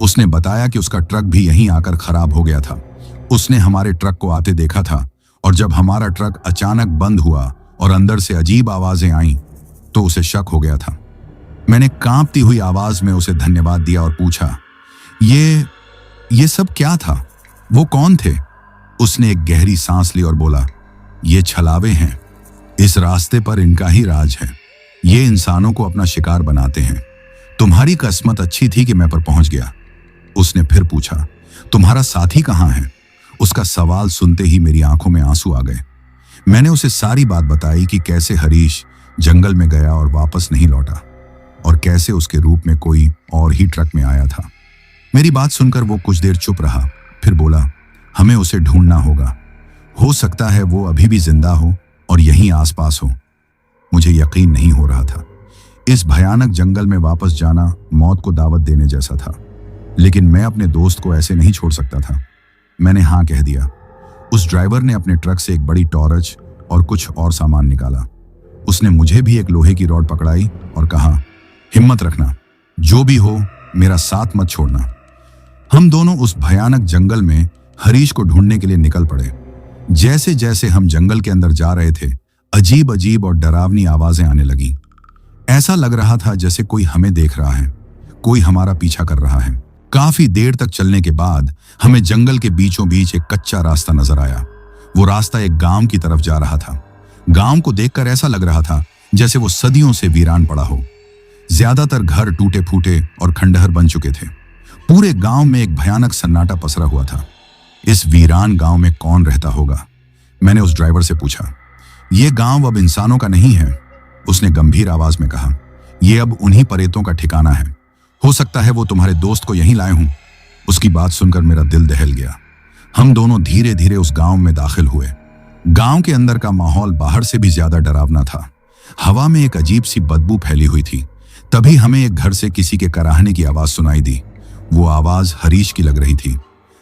A: उसने बताया कि उसका ट्रक भी यहीं आकर खराब हो गया था। उसने हमारे ट्रक को आते देखा था और जब हमारा ट्रक अचानक बंद हुआ और अंदर से अजीब आवाजें आईं, तो उसे शक हो गया था। मैंने कांपती हुई आवाज में उसे धन्यवाद दिया और पूछा, ये सब क्या था? वो कौन थे? उसने एक गहरी सांस ली और बोला, ये छलावे हैं। इस रास्ते पर इनका ही राज है। ये इंसानों को अपना शिकार बनाते हैं। तुम्हारी किस्मत अच्छी थी कि मैं पर पहुंच गया। उसने फिर पूछा, तुम्हारा साथी कहाँ है? उसका सवाल सुनते ही मेरी आंखों में आंसू आ गए। मैंने उसे सारी बात बताई कि कैसे हरीश जंगल में गया और वापस नहीं लौटा, और कैसे उसके रूप में कोई और ही ट्रक में आया था। मेरी बात सुनकर वो कुछ देर चुप रहा, फिर बोला, हमें उसे ढूंढना होगा। हो सकता है वो अभी भी जिंदा हो और यहीं आसपास हो। मुझे यकीन नहीं हो रहा था। इस भयानक जंगल में वापस जाना मौत को दावत देने जैसा था, लेकिन मैं अपने दोस्त को ऐसे नहीं छोड़ सकता था। मैंने हाँ कह दिया। उस ड्राइवर ने अपने ट्रक से एक बड़ी टॉर्च और कुछ और सामान निकाला। उसने मुझे भी एक लोहे की रॉड पकड़ाई और कहा, हिम्मत रखना, जो भी हो मेरा साथ मत छोड़ना। हम दोनों उस भयानक जंगल में हरीश को ढूंढने के लिए निकल पड़े। जैसे जैसे हम जंगल के अंदर जा रहे थे, अजीब अजीब और डरावनी आवाजें आने लगीं। ऐसा लग रहा था जैसे कोई हमें देख रहा है, कोई हमारा पीछा कर रहा है। काफी देर तक चलने के बाद हमें जंगल के बीचों बीच एक कच्चा रास्ता नजर आया। वो रास्ता एक गांव की तरफ जा रहा था। गांव को देखकर ऐसा लग रहा था जैसे वो सदियों से वीरान पड़ा हो। ज्यादातर घर टूटे फूटे और खंडहर बन चुके थे। पूरे गांव में एक भयानक सन्नाटा पसरा हुआ था। इस वीरान गांव में कौन रहता होगा? मैंने उस ड्राइवर से पूछा। यह गांव अब इंसानों का नहीं है, उसने गंभीर आवाज में कहा। यह अब उन्हीं परेतों का ठिकाना है। हो सकता है वो तुम्हारे दोस्त को यहीं लाए हों। उसकी बात सुनकर मेरा दिल दहल गया। हम दोनों धीरे धीरे उस गांव में दाखिल हुए। गांव के अंदर का माहौल बाहर से भी ज्यादा डरावना था। हवा में एक अजीब सी बदबू फैली हुई थी। तभी हमें एक घर से किसी के कराहने की आवाज सुनाई दी। वो आवाज हरीश की लग रही थी।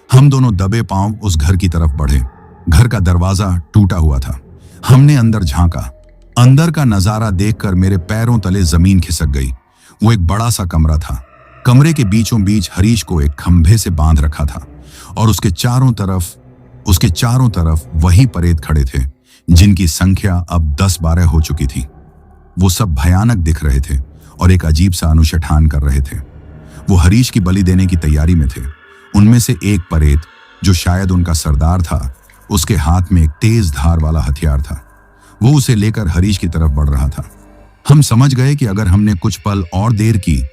A: हम दोनों दबे पांव उस घर की तरफ बढ़े। घर का दरवाजा टूटा हुआ था। हमने अंदर झांका। अंदर का नजारा देखकर मेरे पैरों तले जमीन खिसक गई। वो एक बड़ा सा कमरा था। कमरे के बीचों बीच हरीश को एक खंभे से बांध रखा था और उसके चारों तरफ वही परेत खड़े थे, जिनकी संख्या अब 10-12 हो चुकी थी। वो सब भयानक दिख रहे थे और एक अजीब सा अनुष्ठान कर रहे थे। वो हरीश की बलि देने की तैयारी में थे। उनमें से एक परेत, जो शायद उनका सरदार था, उसके हाथ में एक तेज धार वाला हथियार था। वो उसे लेकर हरीश की तरफ बढ़ रहा था। हम समझ गए कि अगर हमने कुछ पल और देर की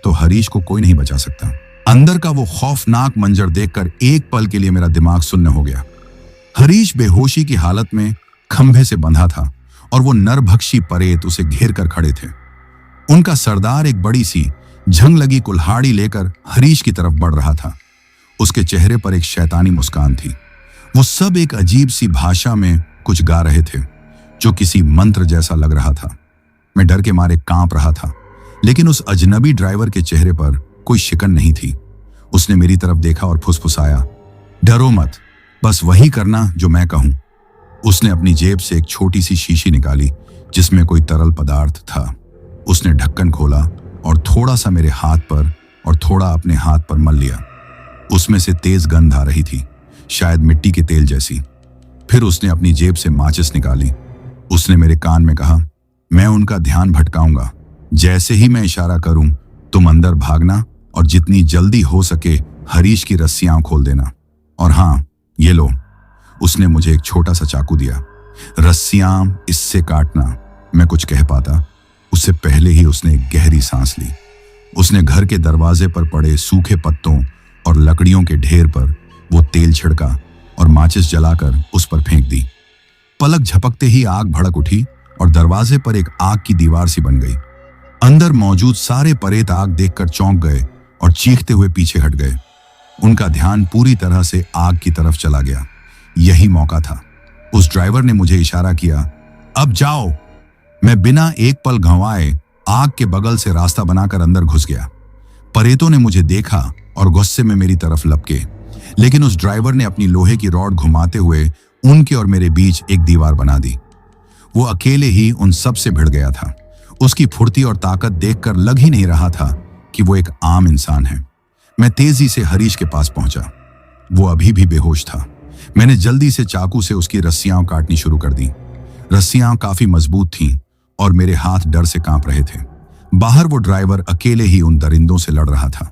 A: तो हरीश को कोई नहीं बचा सकता। अंदर का वो खौफनाक मंजर देखकर एक पल के लिए मेरा दिमाग सुन्न हो गया। हरीश बेहोशी की हालत में खंभे से बंधा था और वो नरभक्षी परेत उसे घेर कर खड़े थे। उनका सरदार एक बड़ी सी झंग लगी कुल्हाड़ी लेकर हरीश की तरफ बढ़ रहा था। उसके चेहरे पर एक शैतानी मुस्कान थी। वो सब एक अजीब सी भाषा में कुछ गा रहे थे, जो किसी मंत्र जैसा लग रहा था। मैं डर के मारे कांप रहा था, लेकिन उस अजनबी ड्राइवर के चेहरे पर कोई शिकन नहीं थी। उसने मेरी तरफ देखा और फुसफुसाया, डरो मत, बस वही करना जो मैं कहूं। उसने अपनी जेब से एक छोटी सी शीशी निकाली जिसमें कोई तरल पदार्थ था। उसने ढक्कन खोला और थोड़ा सा मेरे हाथ पर और थोड़ा अपने हाथ पर मल लिया। उसमें से तेज गंध आ रही थी, शायद मिट्टी के तेल जैसी। फिर उसने अपनी जेब से माचिस निकाली। उसने मेरे कान में कहा, मैं उनका ध्यान भटकाऊंगा, जैसे ही मैं इशारा करूं तुम अंदर भागना और जितनी जल्दी हो सके हरीश की रस्सियां खोल देना। और हाँ, ये लो। उसने मुझे एक छोटा सा चाकू दिया। रस्सियां इससे काटना। मैं कुछ कह पाता उससे पहले ही उसने एक गहरी सांस ली। उसने घर के दरवाजे पर पड़े सूखे पत्तों और लकड़ियों के ढेर पर वो तेल छिड़का और माचिस जलाकर उस पर फेंक दी। पलक झपकते ही आग भड़क उठी और दरवाजे पर एक आग की दीवार सी बन गई। अंदर मौजूद सारे परेत आग देखकर चौंक गए और चीखते हुए पीछे हट गए। उनका ध्यान पूरी तरह से आग की तरफ चला गया। यही मौका था। उस ड्राइवर ने मुझे इशारा किया, अब जाओ। मैं बिना एक पल गंवाए आग के बगल से रास्ता बनाकर अंदर घुस गया। परेतों ने मुझे देखा और गुस्से में मेरी तरफ लपके, लेकिन उस ड्राइवर ने अपनी लोहे की रॉड घुमाते हुए उनके और मेरे बीच एक दीवार बना दी। वो अकेले ही उन सब से भिड़ गया था। उसकी फुर्ती और ताकत देखकर लग ही नहीं रहा था कि वो एक आम इंसान है। मैं तेजी से हरीश के पास पहुंचा। वो अभी भी बेहोश था। मैंने जल्दी से चाकू से उसकी रस्सियां काटनी शुरू कर दी। रस्सियां काफी मजबूत थीं और मेरे हाथ डर से कांप रहे थे। बाहर वो ड्राइवर अकेले ही उन दरिंदों से लड़ रहा था।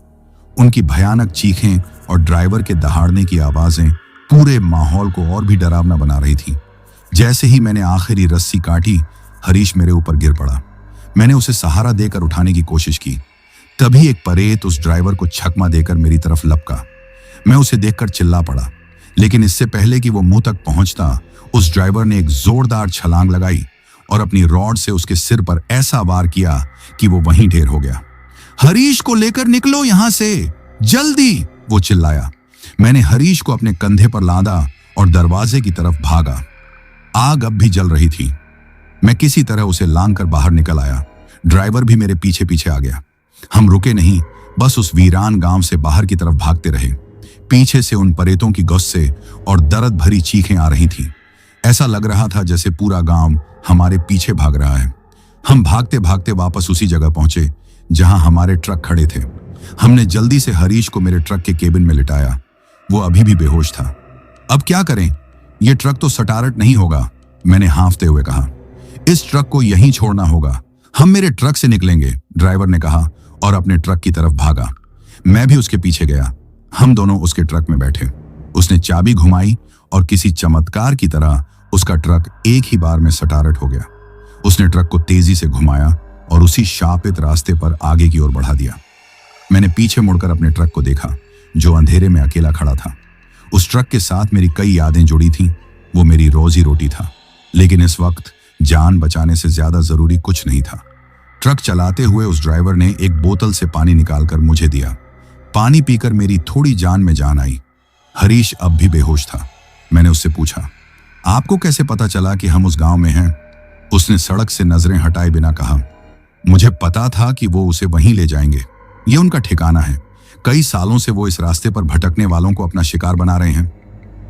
A: उनकी भयानक चीखें और ड्राइवर के दहाड़ने की आवाजें पूरे माहौल को और भी डरावना बना रही थी। जैसे ही मैंने आखिरी रस्सी काटी, हरीश मेरे ऊपर गिर पड़ा। मैंने उसे सहारा देकर उठाने की कोशिश की। तभी एक परेत उस ड्राइवर को छकमा देकर मेरी तरफ लपका। मैं उसे देखकर चिल्ला पड़ा, लेकिन इससे पहले कि वो मुंह तक पहुंचता, उस ड्राइवर ने एक जोरदार छलांग लगाई और अपनी रॉड से उसके सिर पर ऐसा वार किया कि वो वहीं ढेर हो गया। हरीश को लेकर निकलो यहां से, जल्दी, वो चिल्लाया। मैंने हरीश को अपने कंधे पर लादा और दरवाजे की तरफ भागा। आग अब भी जल रही थी। मैं किसी तरह उसे लांघकर बाहर निकल आया। ड्राइवर भी मेरे पीछे पीछे आ गया। हम रुके नहीं, बस उस वीरान गांव से बाहर की तरफ भागते रहे। पीछे से उन परेतों की गुस्से और दर्द भरी चीखें आ रही थीं। ऐसा लग रहा था जैसे पूरा गांव हमारे पीछे भाग रहा है। हम भागते भागते वापस उसी जगह पहुंचे जहां हमारे ट्रक खड़े थे। हमने जल्दी से हरीश को मेरे ट्रक के केबिन में लिटाया। वो अभी भी बेहोश था। अब क्या करें? ये ट्रक तो स्टार्ट नहीं होगा, मैंने हांफते हुए कहा। इस ट्रक को यहीं छोड़ना होगा। हम मेरे ट्रक से निकलेंगे, ड्राइवर ने कहा और अपने ट्रक की तरफ भागा। मैं भी उसके पीछे गया। हम दोनों उसके ट्रक में बैठे। उसने चाबी घुमाई और किसी चमत्कार की तरह उसका ट्रक एक ही बार में स्टार्ट हो गया। उसने ट्रक को तेजी से घुमाया और उसी शापित रास्ते पर आगे की ओर बढ़ा दिया। मैंने पीछे मुड़कर अपने ट्रक को देखा, जो अंधेरे में अकेला खड़ा था। उस ट्रक के साथ मेरी कई यादें जुड़ी थीं। वो मेरी रोजी रोटी था, लेकिन इस वक्त जान बचाने से ज्यादा जरूरी कुछ नहीं था। ट्रक चलाते हुए उस ड्राइवर ने एक बोतल से पानी निकालकर मुझे दिया। पानी पीकर मेरी थोड़ी जान में जान आई। हरीश अब भी बेहोश था। मैंने उससे पूछा, आपको कैसे पता चला कि हम उस गांव में हैं? उसने सड़क से नजरें हटाए बिना कहा, मुझे पता था कि वो उसे वहीं ले जाएंगे। ये उनका ठिकाना है। कई सालों से वो इस रास्ते पर भटकने वालों को अपना शिकार बना रहे हैं।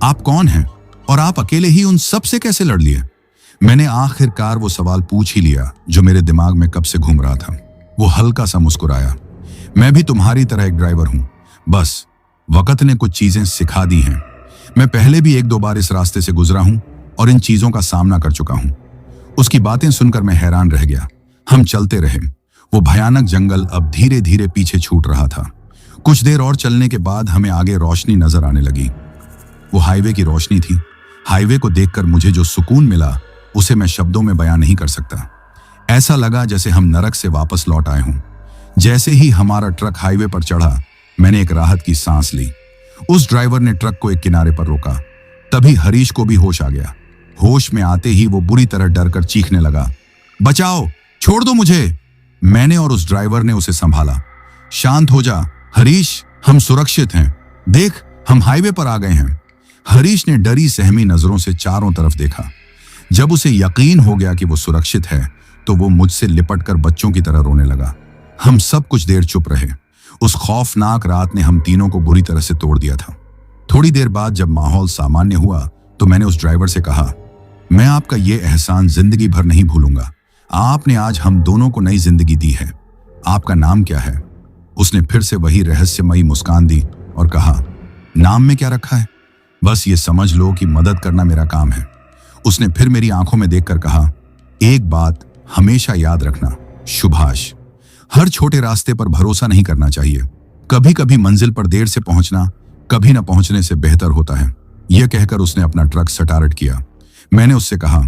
A: आप कौन हैं और आप अकेले ही उन सब से कैसे लड़ लिए? मैंने आखिरकार वो सवाल पूछ ही लिया जो मेरे दिमाग में कब से घूम रहा था। वो हल्का सा मुस्कुराया, मैं भी तुम्हारी तरह एक ड्राइवर हूं, बस वक्त ने कुछ चीजें सिखा दी हैं। मैं पहले भी एक दो बार इस रास्ते से गुजरा हूं और इन चीजों का सामना कर चुका हूं। उसकी बातें सुनकर मैं हैरान रह गया। हम चलते रहे। वो भयानक जंगल अब धीरे धीरे पीछे छूट रहा था। कुछ देर और चलने के बाद हमें आगे रोशनी नजर आने लगी। वो हाईवे की रोशनी थी। हाईवे को देखकर मुझे जो सुकून मिला उसे मैं शब्दों में बयां नहीं कर सकता। ऐसा लगा जैसे हम नरक से वापस लौट आए हों। जैसे ही हमारा ट्रक हाईवे पर चढ़ा, मैंने एक राहत की सांस ली। उस ड्राइवर ने ट्रक को एक किनारे पर रोका। तभी हरीश को भी होश आ गया। होश में आते ही वो बुरी तरह डरकर चीखने लगा, बचाओ, छोड़ दो मुझे। मैंने और उस ड्राइवर ने उसे संभाला। शांत हो जा हरीश, हम सुरक्षित हैं। देख, हम हाईवे पर आ गए हैं। हरीश ने डरी सहमी नजरों से चारों तरफ देखा। जब उसे यकीन हो गया कि वो सुरक्षित है, तो वो मुझसे लिपटकर बच्चों की तरह रोने लगा। हम सब कुछ देर चुप रहे। उस खौफनाक रात ने हम तीनों को बुरी तरह से तोड़ दिया था। थोड़ी देर बाद जब माहौल सामान्य हुआ, तो मैंने उस ड्राइवर से कहा, मैं आपका ये एहसान जिंदगी भर नहीं भूलूंगा। आपने आज हम दोनों को नई जिंदगी दी है। आपका नाम क्या है? उसने फिर से वही रहस्यमयी मुस्कान दी और कहा, नाम में क्या रखा है? बस ये समझ लो कि मदद करना मेरा काम है। उसने फिर मेरी आंखों में देखकर कहा, एक बात हमेशा याद रखना, सुभाष। हर छोटे रास्ते पर भरोसा नहीं करना चाहिए। कभी कभी मंजिल पर देर से पहुंचना कभी न पहुंचने से बेहतर होता है। यह कहकर उसने अपना ट्रक स्टार्ट किया। मैंने उससे कहा,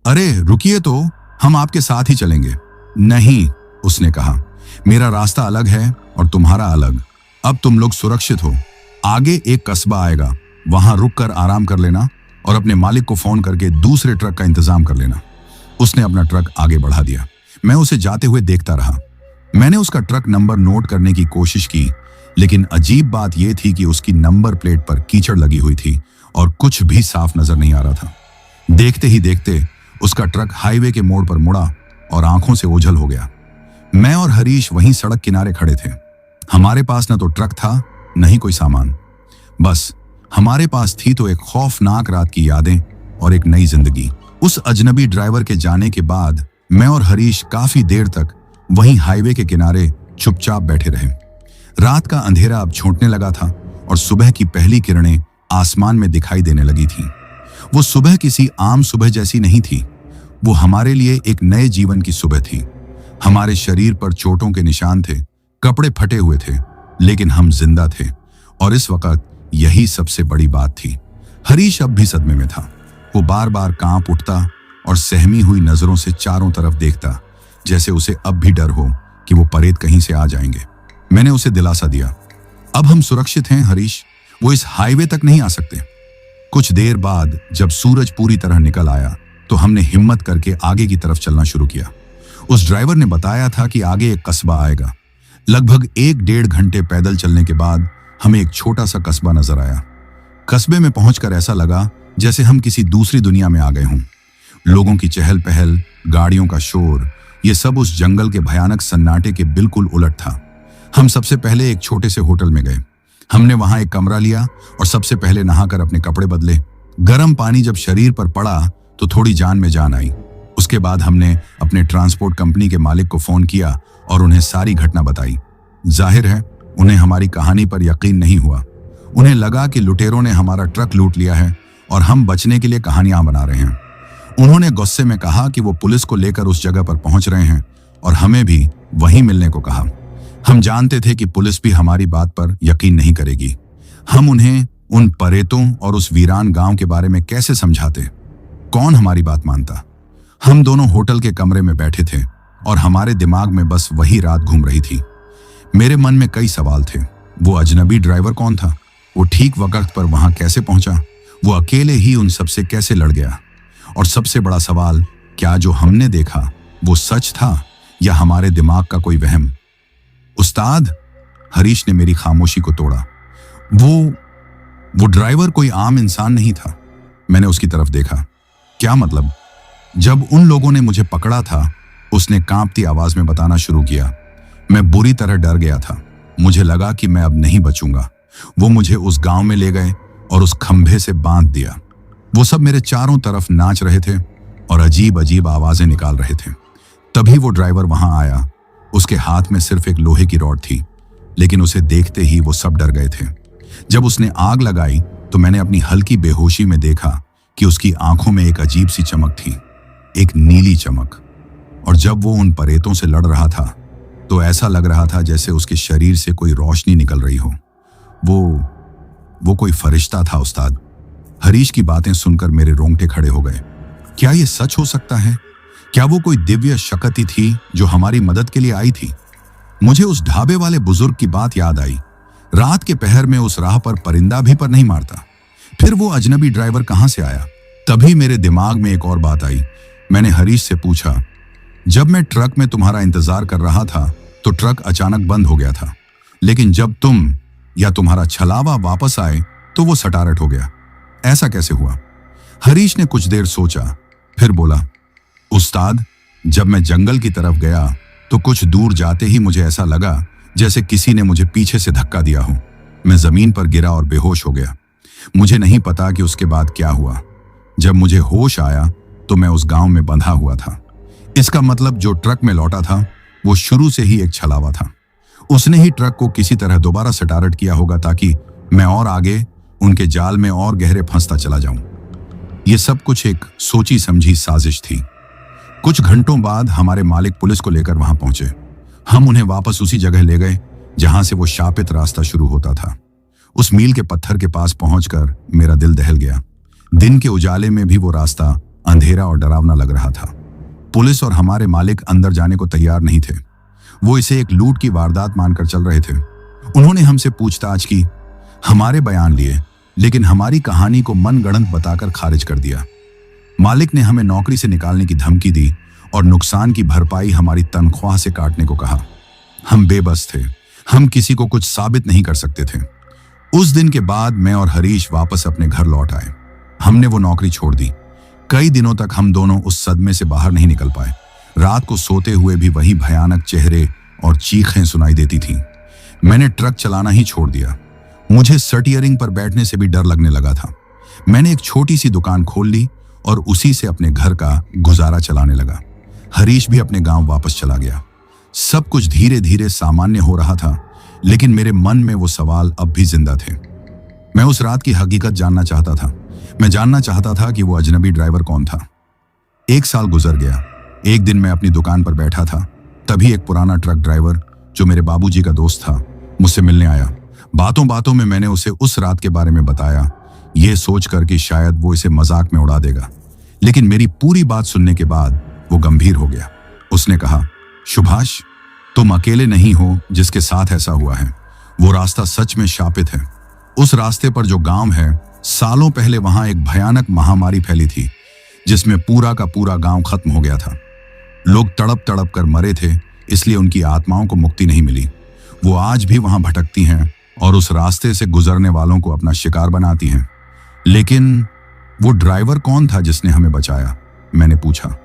A: अरे रुकिए तो, हम आपके साथ ही चलेंगे। नहीं, उसने कहा, मेरा रास्ता अलग है और तुम्हारा अलग। अब तुम लोग सुरक्षित हो। आगे एक कस्बा आएगा, वहां रुककर आराम कर लेना और अपने मालिक को फोन करके दूसरे ट्रक का इंतजाम कर लेना। उसने अपना ट्रक आगे बढ़ा दिया। मैं उसे जाते हुए देखता रहा। मैंने उसका ट्रक नंबर नोट करने की कोशिश की, लेकिन अजीब बात यह थी कि उसकी नंबर प्लेट पर कीचड़ लगी हुई थी और कुछ भी साफ नजर नहीं आ रहा था। देखते ही देखते उसका ट्रक हाईवे के मोड़ पर मुड़ा और आंखों से ओझल हो गया। मैं और हरीश वहीं सड़क किनारे खड़े थे। हमारे पास न तो ट्रक था, न ही कोई सामान। बस हमारे पास थी तो एक खौफनाक रात की यादें और एक नई जिंदगी। उस अजनबी ड्राइवर के जाने के बाद मैं और हरीश काफी देर तक वहीं हाईवे के किनारे चुपचाप बैठे रहे। रात का अंधेरा अब छूटने लगा था और सुबह की पहली किरणें आसमान में दिखाई देने लगी थीं। वो सुबह किसी आम सुबह जैसी नहीं थी। वो हमारे लिए एक नए जीवन की सुबह थी। हमारे शरीर पर चोटों के निशान थे, कपड़े फटे हुए थे, लेकिन हम जिंदा थे और इस वक्त यही सबसे बड़ी बात थी। हरीश अब भी सदमे में था। वो बार बार कांप उठता और सहमी हुई नजरों से चारों तरफ देखता, जैसे उसे अब भी डर हो कि वो परेत कहीं से आ जाएंगे। मैंने उसे दिलासा दिया, अब हम सुरक्षित हैं हरीश, वो इस हाईवे तक नहीं आ सकते। कुछ देर बाद जब सूरज पूरी तरह निकल आया तो हमने हिम्मत करके आगे की तरफ चलना शुरू किया। उस ड्राइवर ने बताया था कि आगे एक कस्बा आएगा। लगभग 1-1.5 घंटे पैदल चलने के बाद हमें एक छोटा सा कस्बा नजर आया। कस्बे में पहुंचकर ऐसा लगा जैसे हम किसी दूसरी दुनिया में आ गए हों। लोगों की चहल पहल, गाड़ियों का शोर, ये सब उस जंगल के भयानक सन्नाटे के बिल्कुल उलट था। हम सबसे पहले एक छोटे से होटल में गए। हमने वहां एक कमरा लिया और सबसे पहले नहाकर अपने कपड़े बदले। गर्म पानी जब शरीर पर पड़ा तो थोड़ी जान में जान आई। उसके बाद हमने अपने ट्रांसपोर्ट कंपनी के मालिक को फोन किया और उन्हें सारी घटना बताई। जाहिर है उन्हें हमारी कहानी पर यकीन नहीं हुआ। उन्हें लगा कि लुटेरों ने हमारा ट्रक लूट लिया है और हम बचने के लिए कहानियां बना रहे हैं। उन्होंने गुस्से में कहा कि वो पुलिस को लेकर उस जगह पर पहुंच रहे हैं और हमें भी वहीं मिलने को कहा। हम जानते थे कि पुलिस भी हमारी बात पर यकीन नहीं करेगी। हम उन्हें उन परेतों और उस वीरान गांव के बारे में कैसे समझाते? कौन हमारी बात मानता? हम दोनों होटल के कमरे में बैठे थे और हमारे दिमाग में बस वही रात घूम रही थी। मेरे मन में कई सवाल थे। वो अजनबी ड्राइवर कौन था? वो ठीक वक्त पर वहां कैसे पहुंचा? वो अकेले ही उन सबसे कैसे लड़ गया? और सबसे बड़ा सवाल, क्या जो हमने देखा वो सच था या हमारे दिमाग का कोई वहम? उस्ताद, हरीश ने मेरी खामोशी को तोड़ा। वो ड्राइवर कोई आम इंसान नहीं था। मैंने उसकी तरफ देखा। क्या मतलब? जब उन लोगों ने मुझे पकड़ा था, उसने कांपती आवाज में बताना शुरू किया, मैं बुरी तरह डर गया था। मुझे लगा कि मैं अब नहीं बचूंगा। वो मुझे उस गांव में ले गए और उस खंभे से बांध दिया। वो सब मेरे चारों तरफ नाच रहे थे और अजीब अजीब आवाजें निकाल रहे थे। तभी वो ड्राइवर वहां आया। उसके हाथ में सिर्फ एक लोहे की रॉड थी, लेकिन उसे देखते ही वो सब डर गए थे। जब उसने आग लगाई तो मैंने अपनी हल्की बेहोशी में देखा कि उसकी आंखों में एक अजीब सी चमक थी, एक नीली चमक। और जब वो उन परेतों से लड़ रहा था तो ऐसा लग रहा था जैसे उसके शरीर से कोई रोशनी निकल रही हो। वो कोई फरिश्ता था उस्ताद। हरीश की बातें सुनकर मेरे रोंगटे खड़े हो गए। क्या ये सच हो सकता है? क्या वो कोई दिव्य शक्ति थी जो हमारी मदद के लिए आई थी? मुझे उस ढाबे वाले बुजुर्ग की बात याद आई। रात के पहर में उस राह पर परिंदा भी पर नहीं मारता। फिर वो अजनबी ड्राइवर कहां से आया? तभी मेरे दिमाग में एक और बात आई। मैंने हरीश से पूछा, जब मैं ट्रक में तुम्हारा इंतजार कर रहा था तो ट्रक अचानक बंद हो गया था, लेकिन जब तुम या तुम्हारा छलावा वापस आए तो वो स्टार्ट हो गया। ऐसा कैसे हुआ? हरीश ने कुछ देर सोचा, फिर बोला, उस्ताद, जब मैं जंगल की तरफ गया तो कुछ दूर जाते ही मुझे ऐसा लगा जैसे किसी ने मुझे पीछे से धक्का दिया हो। मैं जमीन पर गिरा और बेहोश हो गया। मुझे नहीं पता कि उसके बाद क्या हुआ। जब मुझे होश आया तो मैं उस गांव में बंधा हुआ था। इसका मतलब जो ट्रक में लौटा था वो शुरू से ही एक छलावा था। उसने ही ट्रक को किसी तरह दोबारा स्टार्ट किया होगा ताकि मैं और आगे उनके जाल में और गहरे फंसता चला जाऊं। ये सब कुछ एक सोची समझी साजिश थी। कुछ घंटों बाद हमारे मालिक पुलिस को लेकर वहां पहुंचे। हम उन्हें वापस उसी जगह ले गए जहां से वो शापित रास्ता शुरू होता था। उस मील के पत्थर के पास पहुंचकर मेरा दिल दहल गया। दिन के उजाले में भी वो रास्ता अंधेरा और डरावना लग रहा था। पुलिस और हमारे मालिक अंदर जाने को तैयार नहीं थे। वो इसे एक लूट की वारदात मानकर चल रहे थे। उन्होंने हमसे पूछताछ की, हमारे बयान लिए, लेकिन हमारी कहानी को मनगढ़ंत बताकर खारिज कर दिया। मालिक ने हमें नौकरी से निकालने की धमकी दी और नुकसान की भरपाई हमारी तनख्वाह से काटने को कहा। हम बेबस थे, हम किसी को कुछ साबित नहीं कर सकते थे। उस दिन के बाद मैं और हरीश वापस अपने घर लौट आए। हमने वो नौकरी छोड़ दी। कई दिनों तक हम दोनों उस सदमे से बाहर नहीं निकल पाए। रात को सोते हुए भी वही भयानक चेहरे और चीखें सुनाई देती थीं। मैंने ट्रक चलाना ही छोड़ दिया। मुझे स्टीयरिंग पर बैठने से भी डर लगने लगा था। मैंने एक छोटी सी दुकान खोल ली और उसी से अपने घर का गुजारा चलाने लगा। हरीश भी अपने गांव वापस चला गया। सब कुछ धीरे धीरे सामान्य हो रहा था, लेकिन मेरे मन में वो सवाल अब भी जिंदा थे। मैं उस रात की हकीकत जानना चाहता था। मैं जानना चाहता था कि वो अजनबी ड्राइवर कौन था। 1 साल गुजर गया। एक दिन मैं अपनी दुकान पर बैठा था, तभी एक पुराना ट्रक ड्राइवर जो मेरे बाबूजी का दोस्त था मुझसे मिलने आया। बातों बातों में मैंने उसे उस रात के बारे में बताया, यह सोचकर कि शायद वो इसे मजाक में उड़ा देगा। लेकिन मेरी पूरी बात सुनने के बाद वो गंभीर हो गया। उसने कहा, सुभाष, तुम अकेले नहीं हो जिसके साथ ऐसा हुआ है। वो रास्ता सच में शापित है। उस रास्ते पर जो गांव है, सालों पहले वहां एक भयानक महामारी फैली थी जिसमें पूरा का पूरा गांव खत्म हो गया था। लोग तड़प तड़प कर मरे थे, इसलिए उनकी आत्माओं को मुक्ति नहीं मिली। वो आज भी वहां भटकती हैं और उस रास्ते से गुजरने वालों को अपना शिकार बनाती हैं। लेकिन वो ड्राइवर कौन था जिसने हमें बचाया? मैंने पूछा।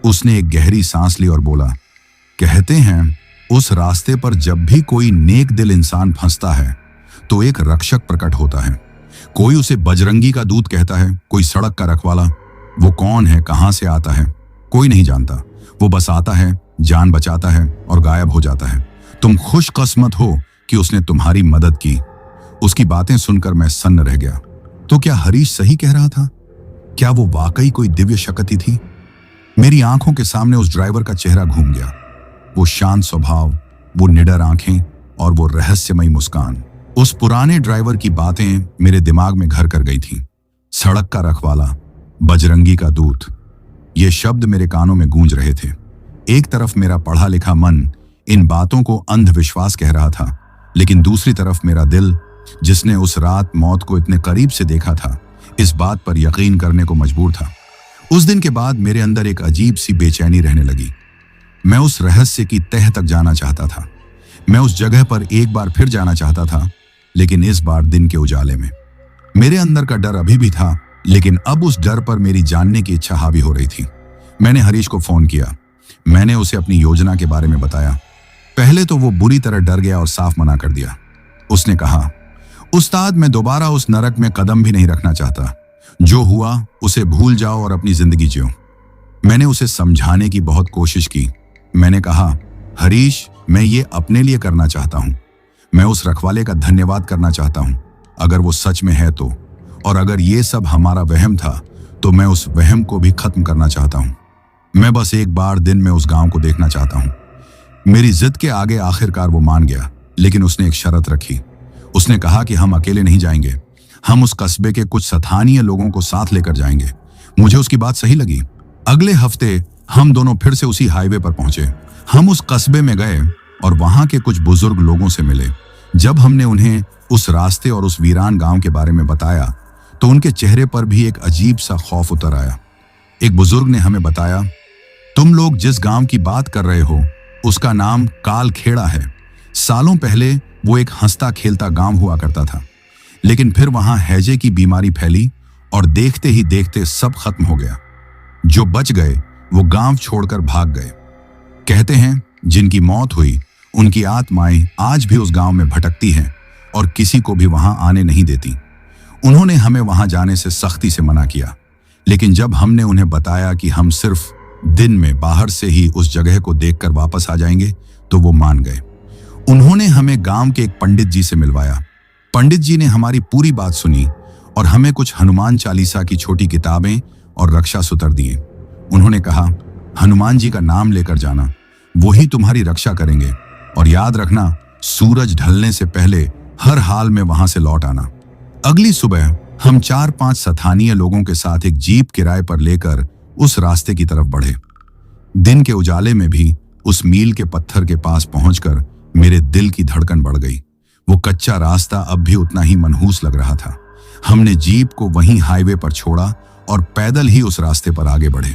A: उसने एक गहरी सांस ली और बोला, कहते हैं उस रास्ते पर जब भी कोई नेक दिल इंसान फंसता है तो एक रक्षक प्रकट होता है। कोई उसे बजरंगी का दूत कहता है, कोई सड़क का रखवाला। वो कौन है, कहां से आता है, कोई नहीं जानता। वो बस आता है, जान बचाता है और गायब हो जाता है। तुम खुशकिस्मत हो कि उसने तुम्हारी मदद की। उसकी बातें सुनकर मैं सन्न रह गया। तो क्या हरीश सही कह रहा था? क्या वो वाकई कोई दिव्य शक्ति थी? मेरी आंखों के सामने उस ड्राइवर का चेहरा घूम गया। वो शांत स्वभाव, वो निडर आंखें और वो रहस्यमयी मुस्कान। उस पुराने ड्राइवर की बातें मेरे दिमाग में घर कर गई थीं। सड़क का रखवाला, बजरंगी का दूत, ये शब्द मेरे कानों में गूंज रहे थे। एक तरफ मेरा पढ़ा लिखा मन इन बातों को अंधविश्वास कह रहा था, लेकिन दूसरी तरफ मेरा दिल, जिसने उस रात मौत को इतने करीब से देखा था, इस बात पर यकीन करने को मजबूर था। उस दिन के बाद मेरे अंदर एक अजीब सी बेचैनी रहने लगी। मैं उस रहस्य की तह तक जाना चाहता था। मैं उस जगह पर एक बार फिर जाना चाहता था, लेकिन इस बार दिन के उजाले में। मेरे अंदर का डर अभी भी था, लेकिन अब उस डर पर मेरी जानने की इच्छा हावी हो रही थी। मैंने हरीश को फोन किया। मैंने उसे अपनी योजना के बारे में बताया। पहले तो वो बुरी तरह डर गया और साफ मना कर दिया। उसने कहा, उस्ताद, मैं दोबारा उस नरक में कदम भी नहीं रखना चाहता। जो हुआ उसे भूल जाओ और अपनी जिंदगी जियो। मैंने उसे समझाने की बहुत कोशिश की। मैंने कहा, हरीश, मैं ये अपने लिए करना चाहता हूं। मैं उस रखवाले का धन्यवाद करना चाहता हूं, अगर वो सच में है तो। और अगर ये सब हमारा वहम था तो मैं उस वहम को भी खत्म करना चाहता हूं। मैं बस एक बार दिन में उस गांव को देखना चाहता हूं। मेरी जिद के आगे आखिरकार वो मान गया, लेकिन उसने एक शर्त रखी। उसने कहा कि हम अकेले नहीं जाएंगे, हम उस कस्बे के कुछ स्थानीय लोगों को साथ लेकर जाएंगे। मुझे उसकी बात सही लगी। अगले हफ्ते हम दोनों फिर से उसी हाईवे पर पहुंचे। हम उस कस्बे में गए और वहां के कुछ बुजुर्ग लोगों से मिले। जब हमने उन्हें उस रास्ते और उस वीरान गांव के बारे में बताया तो उनके चेहरे पर भी एक अजीब सा खौफ उतर आया। एक बुजुर्ग ने हमें बताया, तुम लोग जिस गांव की बात कर रहे हो उसका नाम कालखेड़ा है। सालों पहले वो एक हंसता खेलता गांव हुआ करता था, लेकिन फिर वहां हैजे की बीमारी फैली और देखते ही देखते सब खत्म हो गया। जो बच गए वो गांव छोड़कर भाग गए। कहते हैं जिनकी मौत हुई उनकी आत्माएं आज भी उस गांव में भटकती हैं और किसी को भी वहां आने नहीं देती। उन्होंने हमें वहां जाने से सख्ती से मना किया, लेकिन जब हमने उन्हें बताया कि हम सिर्फ दिन में बाहर से ही उस जगह को देखकर वापस आ जाएंगे तो वो मान गए। उन्होंने हमें गांव के एक पंडित जी से मिलवाया। पंडित जी ने हमारी पूरी बात सुनी और हमें कुछ हनुमान चालीसा की छोटी किताबें और रक्षा सूत्र दिए। उन्होंने कहा, हनुमान जी का नाम लेकर जाना, वो ही तुम्हारी रक्षा करेंगे। और याद रखना, सूरज ढलने से पहले हर हाल में वहां से लौट आना। अगली सुबह हम 4-5 स्थानीय लोगों के साथ एक जीप किराए पर लेकर उस रास्ते की तरफ बढ़े। दिन के उजाले में भी उस मील के पत्थर के पास पहुंचकर मेरे दिल की धड़कन बढ़ गई। वो कच्चा रास्ता अब भी उतना ही मनहूस लग रहा था। हमने जीप को वहीं हाईवे पर छोड़ा और पैदल ही उस रास्ते पर आगे बढ़े।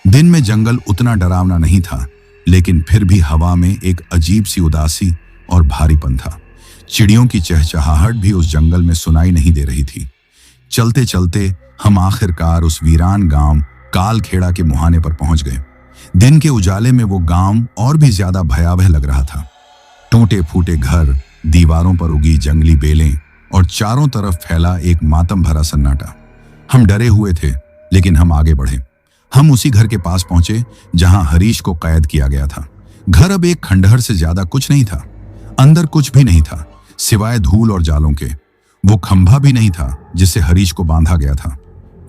A: दिन में जंगल उतना डरावना नहीं था, लेकिन फिर भी हवा में एक अजीब सी उदासी और भारीपन था। चिड़ियों की चहचहाहट भी उस जंगल में सुनाई नहीं दे रही थी। चलते चलते हम आखिरकार उस वीरान गांव कालखेड़ा के मुहाने पर पहुंच गए। दिन के उजाले में वो गांव और भी ज्यादा भयावह लग रहा था। टूटे फूटे घर, दीवारों पर उगी जंगली बेलें और चारों तरफ फैला एक मातम भरा सन्नाटा। हम डरे हुए थे, लेकिन हम आगे बढ़े। हम उसी घर के पास पहुंचे जहां हरीश को कैद किया गया था। घर अब एक खंडहर से ज्यादा कुछ नहीं था। अंदर कुछ भी नहीं था सिवाय धूल और जालों के। वो खंभा भी नहीं था जिससे हरीश को बांधा गया था।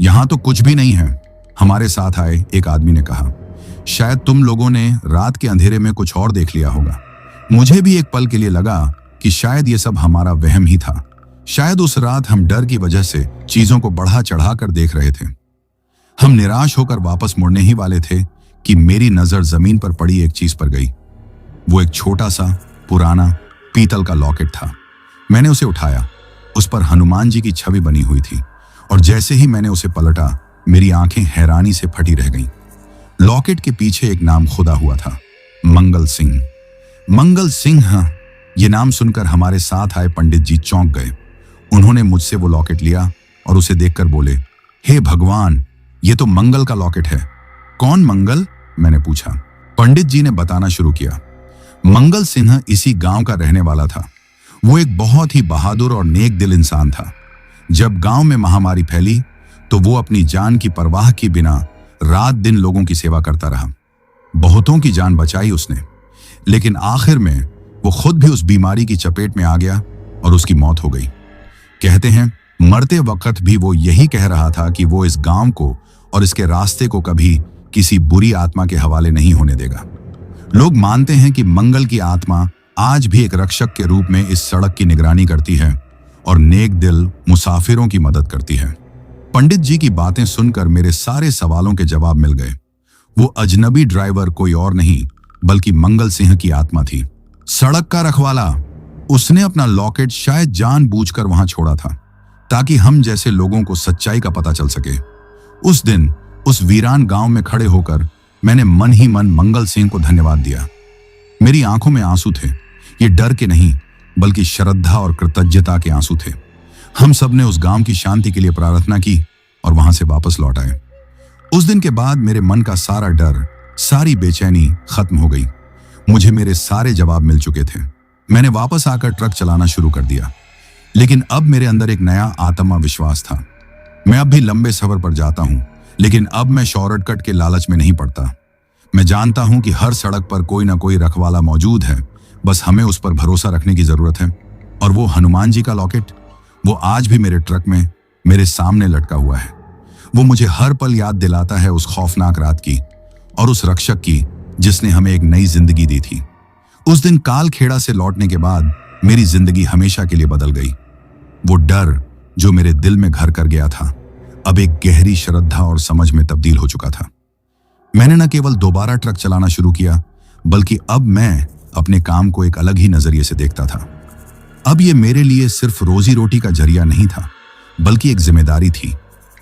A: यहां तो कुछ भी नहीं है, हमारे साथ आए एक आदमी ने कहा। शायद तुम लोगों ने रात के अंधेरे में कुछ और देख लिया होगा। मुझे भी एक पल के लिए लगा कि शायद ये सब हमारा वहम ही था। शायद उस रात हम डर की वजह से चीजों को बढ़ा चढ़ा कर देख रहे थे। हम निराश होकर वापस मुड़ने ही वाले थे कि मेरी नजर जमीन पर पड़ी एक चीज पर गई। वो एक छोटा सा पुराना पीतल का लॉकेट था। मैंने उसे उठाया। उस पर हनुमान जी की छवि बनी हुई थी और जैसे ही मैंने उसे पलटा, मेरी आंखें हैरानी से फटी रह गईं। लॉकेट के पीछे एक नाम खुदा हुआ था, मंगल सिंह। मंगल सिंह, हाँ, ये नाम सुनकर हमारे साथ आए पंडित जी चौंक गए। उन्होंने मुझसे वो लॉकेट लिया और उसे देखकर बोले, हे भगवान, ये तो मंगल का लॉकेट है। कौन मंगल? मैंने पूछा। पंडित जी ने बताना शुरू किया। मंगल सिंह इसी गांव का रहने वाला था। वो एक बहुत ही बहादुर और नेक दिल इंसान था। जब गांव में महामारी फैली तो वो अपनी जान की परवाह किए बिना रात दिन लोगों की सेवा करता रहा। बहुतों की जान बचाई उसने, लेकिन आखिर में वो खुद भी उस बीमारी की चपेट में आ गया और उसकी मौत हो गई। कहते हैं मरते वक्त भी वो यही कह रहा था कि वो इस गांव को और इसके रास्ते को कभी किसी बुरी आत्मा के हवाले नहीं होने देगा। लोग मानते हैं कि मंगल की आत्मा आज भी एक रक्षक के रूप में इस सड़क की निगरानी करती है और नेक दिल मुसाफिरों की मदद करती है। पंडित जी की बातें सुनकर मेरे सारे सवालों के जवाब मिल गए। वो अजनबी ड्राइवर कोई और नहीं बल्कि मंगल सिंह की आत्मा थी, सड़क का रखवाला। उसने अपना लॉकेट शायद जानबूझकर वहां छोड़ा था ताकि हम जैसे लोगों को सच्चाई का पता चल सके। उस दिन उस वीरान गांव में खड़े होकर मैंने मन ही मन मंगल सिंह को धन्यवाद दिया। मेरी आंखों में आंसू थे। ये डर के नहीं बल्कि श्रद्धा और कृतज्ञता के आंसू थे। हम सब ने उस गांव की शांति के लिए प्रार्थना की और वहां से वापस लौट आए। उस दिन के बाद मेरे मन का सारा डर, सारी बेचैनी खत्म हो गई। मुझे मेरे सारे जवाब मिल चुके थे। मैंने वापस आकर ट्रक चलाना शुरू कर दिया, लेकिन अब मेरे अंदर एक नया आत्मविश्वास था। मैं अब भी लंबे सफर पर जाता हूं, लेकिन अब मैं शॉर्टकट के लालच में नहीं पड़ता। मैं जानता हूं कि हर सड़क पर कोई ना कोई रखवाला मौजूद है, बस हमें उस पर भरोसा रखने की जरूरत है। और वो हनुमान जी का लॉकेट, वो आज भी मेरे ट्रक में मेरे सामने लटका हुआ है। वो मुझे हर पल याद दिलाता है उस खौफनाक रात की और उस रक्षक की जिसने हमें एक नई जिंदगी दी थी। उस दिन कालखेड़ा से लौटने के बाद मेरी जिंदगी हमेशा के लिए बदल गई। वो डर जो मेरे दिल में घर कर गया था, अब एक गहरी श्रद्धा और समझ में तब्दील हो चुका था। मैंने न केवल दोबारा ट्रक चलाना शुरू किया, बल्कि अब मैं अपने काम को एक अलग ही नजरिए से देखता था। अब ये मेरे लिए सिर्फ रोजी रोटी का जरिया नहीं था, बल्कि एक जिम्मेदारी थी,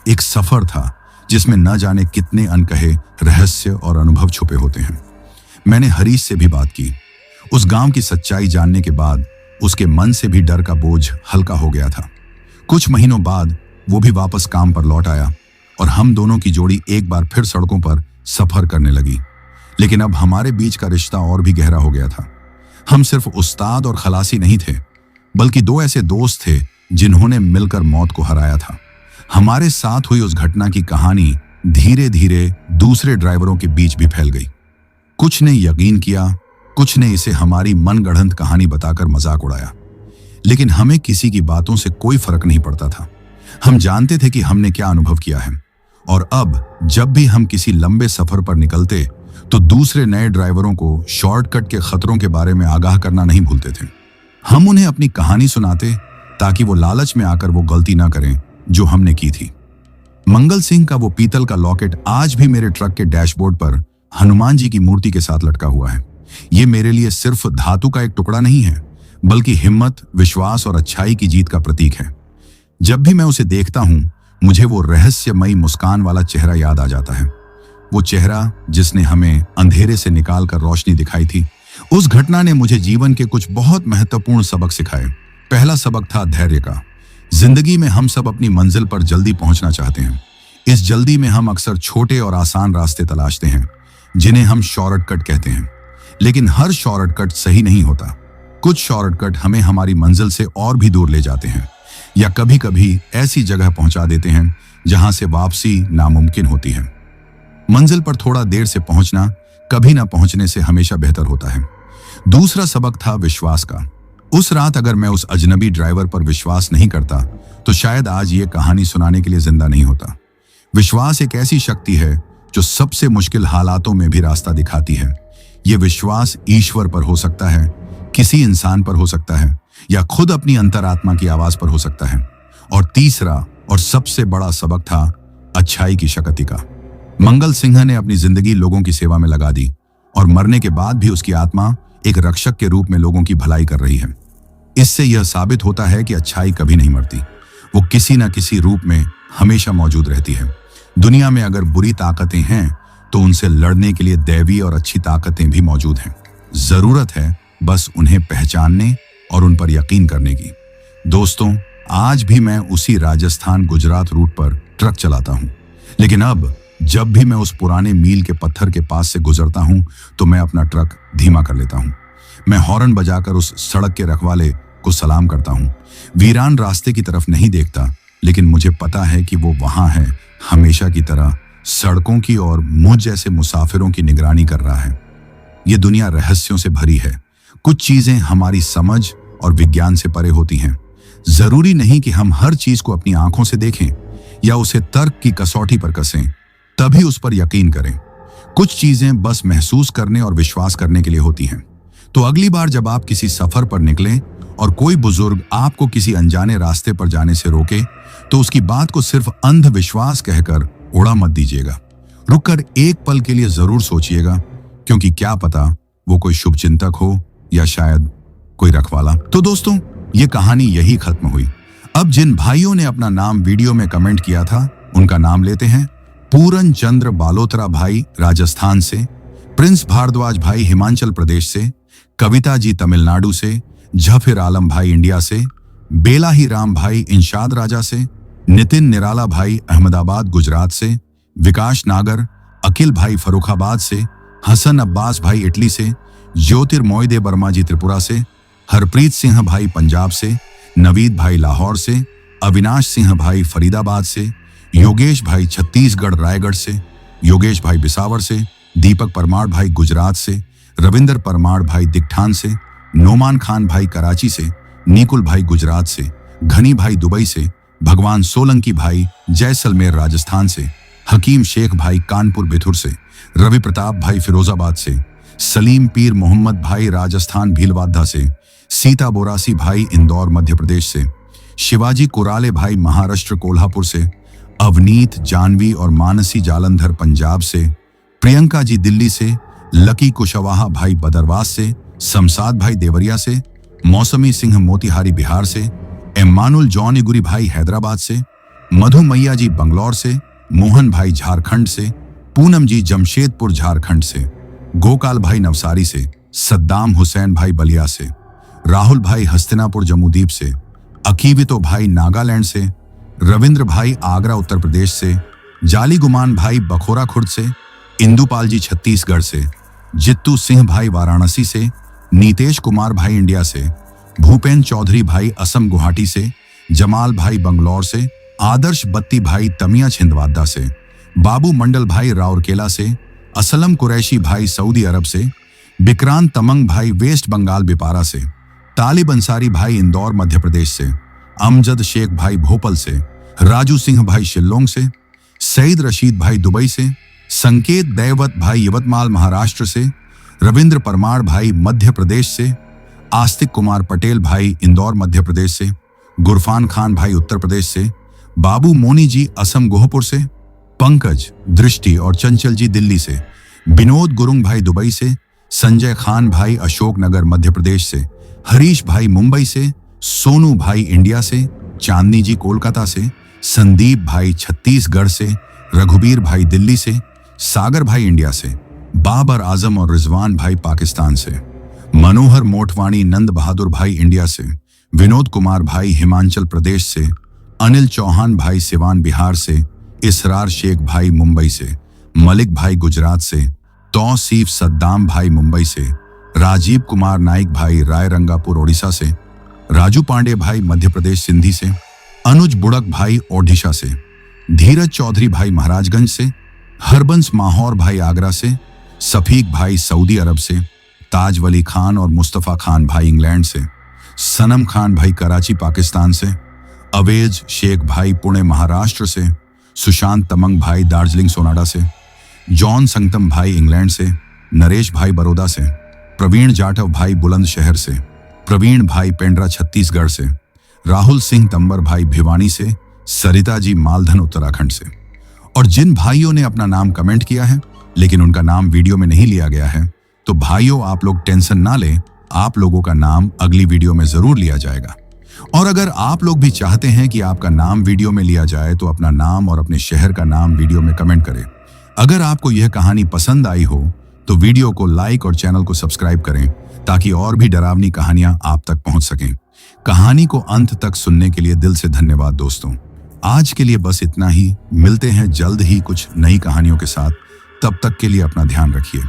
A: एक सफर था जिसमें न जाने कितने अनकहे रहस्य और अनुभव छुपे होते हैं। मैंने हरीश से भी बात की। उस गांव की सच्चाई जानने के बाद उसके मन से भी डर का बोझ हल्का हो गया था। कुछ महीनों बाद वो भी वापस काम पर लौट आया और हम दोनों की जोड़ी एक बार फिर सड़कों पर सफर करने लगी। लेकिन अब हमारे बीच का रिश्ता और भी गहरा हो गया था। हम सिर्फ उस्ताद और खलासी नहीं थे, बल्कि दो ऐसे दोस्त थे जिन्होंने मिलकर मौत को हराया था। हमारे साथ हुई उस घटना की कहानी धीरे धीरे दूसरे ड्राइवरों के बीच भी फैल गई। कुछ ने यकीन किया, कुछ ने इसे हमारी मनगढ़ंत कहानी बताकर मजाक उड़ाया, लेकिन हमें किसी की बातों से कोई फर्क नहीं पड़ता था। हम जानते थे कि हमने क्या अनुभव किया है, और अब जब भी हम किसी लंबे सफर पर निकलते तो दूसरे नए ड्राइवरों को शॉर्टकट के खतरों के बारे में आगाह करना नहीं भूलते थे। हम उन्हें अपनी कहानी सुनाते ताकि वो लालच में आकर वो गलती ना करें जो हमने की थी। मंगल सिंह का वो पीतल का लॉकेट आज भी मेरे ट्रक के डैशबोर्ड पर हनुमान जी की मूर्ति के साथ लटका हुआ है। ये मेरे लिए सिर्फ धातु का एक टुकड़ा नहीं है, बल्कि हिम्मत, विश्वास और अच्छाई की जीत का प्रतीक है। जब भी मैं उसे देखता हूं, मुझे वो रहस्यमयी मुस्कान वाला चेहरा याद आ जाता है। वो चेहरा जिसने हमें अंधेरे से निकालकर रोशनी दिखाई थी। उस घटना ने मुझे जीवन के कुछ बहुत महत्वपूर्ण सबक सिखाए। पहला सबक था धैर्य का। जिंदगी में हम सब अपनी मंजिल पर जल्दी पहुंचना चाहते हैं। इस जल्दी में हम अक्सर छोटे और आसान रास्ते तलाशते हैं, जिन्हें हम शॉर्टकट कहते हैं। लेकिन हर शॉर्टकट सही नहीं होता। कुछ शॉर्टकट हमें हमारी मंजिल से और भी दूर ले जाते हैं, या कभी कभी ऐसी जगह पहुंचा देते हैं जहां से वापसी नामुमकिन होती है। मंजिल पर थोड़ा देर से पहुंचना कभी ना पहुंचने से हमेशा बेहतर होता है। दूसरा सबक था विश्वास का। उस रात अगर मैं उस अजनबी ड्राइवर पर विश्वास नहीं करता, तो शायद आज ये कहानी सुनाने के लिए जिंदा नहीं होता। विश्वास एक ऐसी शक्ति है जो सबसे मुश्किल हालातों में भी रास्ता दिखाती है। ये विश्वास ईश्वर पर हो सकता है, किसी इंसान पर हो सकता है, या खुद अपनी अंतरात्मा की आवाज पर हो सकता है। और तीसरा और सबसे बड़ा सबक था अच्छाई की शक्ति का। मंगल सिंह ने अपनी जिंदगी लोगों की सेवा में लगा दी, और मरने के बाद भी उसकी आत्मा एक रक्षक के रूप में लोगों की भलाई कर रही है। इससे यह साबित होता है कि अच्छाई कभी नहीं मरती। वो किसी न किसी रूप में हमेशा मौजूद रहती है। दुनिया में अगर बुरी ताकतें हैं, तो उनसे लड़ने के लिए दैवी और अच्छी ताकतें भी मौजूद हैं। जरूरत है बस उन्हें पहचानने और उन पर यकीन करने की। दोस्तों, आज भी मैं उसी राजस्थान गुजरात रूट पर ट्रक चलाता हूं, लेकिन अब जब भी मैं उस पुराने मील के पत्थर के पास से गुजरता हूं, तो मैं अपना ट्रक धीमा कर लेता हूं। मैं हॉर्न बजाकर उस सड़क के रखवाले को सलाम करता हूं। वीरान रास्ते की तरफ नहीं देखता, लेकिन मुझे पता है कि वो वहां है, हमेशा की तरह सड़कों की और मुझ जैसे मुसाफिरों की निगरानी कर रहा है। ये दुनिया रहस्यों से भरी है। कुछ चीजें हमारी समझ और विज्ञान से परे होती हैं। जरूरी नहीं कि हम हर चीज को अपनी आंखों से देखें या उसे तर्क की कसौटी पर कसें, तभी उस पर यकीन करें। कुछ चीजें बस महसूस करने और विश्वास करने के लिए होती हैं। तो अगली बार जब आप किसी सफर पर निकलें और कोई बुजुर्ग आपको किसी अनजाने रास्ते पर जाने से रोके, तो उसकी बात को सिर्फ अंधविश्वास कहकर उड़ा मत दीजिएगा। रुककर एक पल के लिए जरूर सोचिएगा, क्योंकि क्या पता वो कोई शुभ चिंतक हो या शायद कोई रखवाला। तो दोस्तों, ये कहानी यही खत्म हुई। अब जिन भाइयों ने अपना नाम वीडियो में कमेंट किया था, उनका नाम लेते हैं। पूरन चंद्र बालोत्रा भाई राजस्थान से, प्रिंस भारद्वाज भाई हिमाचल प्रदेश से, कविता जी तमिलनाडु से, जफर आलम भाई इंडिया से, बेला ही राम भाई इंशाद राजा से, नितिन निराला भाई अहमदाबाद गुजरात से, विकास नागर, अकिल भाई फरुखाबाद से, हसन अब्बास भाई इटली से, ज्योतिर्मोहिदे वर्मा जी त्रिपुरा से, हरप्रीत सिंह भाई पंजाब से, नवीद भाई लाहौर से, अविनाश सिंह भाई फरीदाबाद से, योगेश भाई छत्तीसगढ़ रायगढ़ से, योगेश भाई बिसावर से, दीपक परमार भाई गुजरात से, रविंदर परमार भाई दिगठान से, नोमान खान भाई कराची से, निकुल भाई गुजरात से, घनी भाई दुबई से, भगवान सोलंकी भाई जैसलमेर राजस्थान से, हकीम शेख भाई कानपुर बिथुर से, रवि प्रताप भाई फिरोजाबाद से, सलीम पीर मोहम्मद भाई राजस्थान भीलवाड़ा से, सीता बोरासी भाई इंदौर मध्य प्रदेश से, शिवाजी कुराले भाई महाराष्ट्र कोल्हापुर से, अवनीत जानवी और मानसी जालंधर पंजाब से, प्रियंका जी दिल्ली से, लकी कुशवाहा भाई बदरवास से, शमसाद भाई देवरिया से, मौसमी सिंह मोतिहारी बिहार से, एम्मानुल जॉन इगुरी भाई हैदराबाद से, मधु मैया जी बंगलौर से, मोहन भाई झारखंड से, पूनम जी जमशेदपुर झारखंड से, गोकाल भाई नवसारी से, सद्दाम हुसैन भाई बलिया से, राहुल भाई हस्तिनापुर जम्मूदीप से, अकीवितो भाई नागालैंड से, रविंद्र भाई आगरा उत्तर प्रदेश से, जाली गुमान भाई बखोरा खुर्द से, इंदुपाल जी छत्तीसगढ़ से, जित्तू सिंह भाई वाराणसी से, नीतेश कुमार भाई इंडिया से, भूपेन चौधरी भाई असम गुवाहाटी से, जमाल भाई बंगलौर से, आदर्श बत्ती भाई तमिया छिंदवाड़ा से, बाबू मंडल भाई राउरकेला से, असलम कुरैशी भाई सऊदी अरब से, विक्रांत तमंग भाई वेस्ट बंगाल बिपारा से, तालिब अंसारी भाई इंदौर मध्य प्रदेश से, अमजद शेख भाई भोपाल से, राजू सिंह भाई शिल्लोंग से, सईद रशीद भाई दुबई से, संकेत दैवत भाई यवतमाल महाराष्ट्र से, रविंद्र परमार भाई मध्य प्रदेश से, आस्तिक कुमार पटेल भाई इंदौर मध्य प्रदेश से, गुरफान खान भाई उत्तर प्रदेश से, बाबू मोनी जी असम गोहपुर से, पंकज, दृष्टि और चंचल जी दिल्ली से, विनोद गुरुंग भाई दुबई से, संजय खान भाई अशोकनगर मध्य प्रदेश से, हरीश भाई मुंबई से, सोनू भाई इंडिया से, चांदनी जी कोलकाता से, संदीप भाई छत्तीसगढ़ से, रघुबीर भाई दिल्ली से, सागर भाई इंडिया से, बाबर आजम और रिजवान भाई पाकिस्तान से, मनोहर मोटवाणी नंद बहादुर भाई इंडिया से, विनोद कुमार भाई हिमाचल प्रदेश से, अनिल चौहान भाई सिवान बिहार से, इसरार शेख भाई मुंबई से, मलिक भाई गुजरात से, तौसीफ सद्दाम भाई मुंबई से, राजीव कुमार नाइक भाई रायरंगापुर ओडिशा से, राजू पांडे भाई मध्य प्रदेश सिंधी से, अनुज बुड़क भाई ओडिशा से, धीरज चौधरी भाई महाराजगंज से, हरबंस माहौर भाई आगरा से, सफीक भाई सऊदी अरब से, ताज वली खान और मुस्तफ़ा खान भाई इंग्लैंड से, सनम खान भाई कराची पाकिस्तान से, अवेज शेख भाई पुणे महाराष्ट्र से, सुशांत तमंग भाई दार्जिलिंग सोनाडा से, जॉन संगतम भाई इंग्लैंड से, नरेश भाई बड़ौदा से, प्रवीण जाटव भाई बुलंदशहर से, प्रवीण भाई पेंड्रा छत्तीसगढ़ से, राहुल सिंह तंबर भाई भिवानी से, सरिता जी मालधन उत्तराखंड से। और जिन भाइयों ने अपना नाम कमेंट किया है लेकिन उनका नाम वीडियो में नहीं लिया गया है, तो भाइयों आप लोग टेंशन ना लें, आप लोगों का नाम अगली वीडियो में जरूर लिया जाएगा। और अगर आप लोग भी चाहते हैं कि आपका नाम वीडियो में लिया जाए तो अपना नाम और अपने शहर का नाम वीडियो में कमेंट करें। अगर आपको यह कहानी पसंद आई हो तो वीडियो को लाइक और चैनल को सब्सक्राइब करें ताकि और भी डरावनी कहानियां आप तक पहुंच सकें। कहानी को अंत तक सुनने के लिए दिल से धन्यवाद दोस्तों। आज के लिए बस इतना ही, मिलते हैं जल्द ही कुछ नई कहानियों के साथ। तब तक के लिए अपना ध्यान रखिए।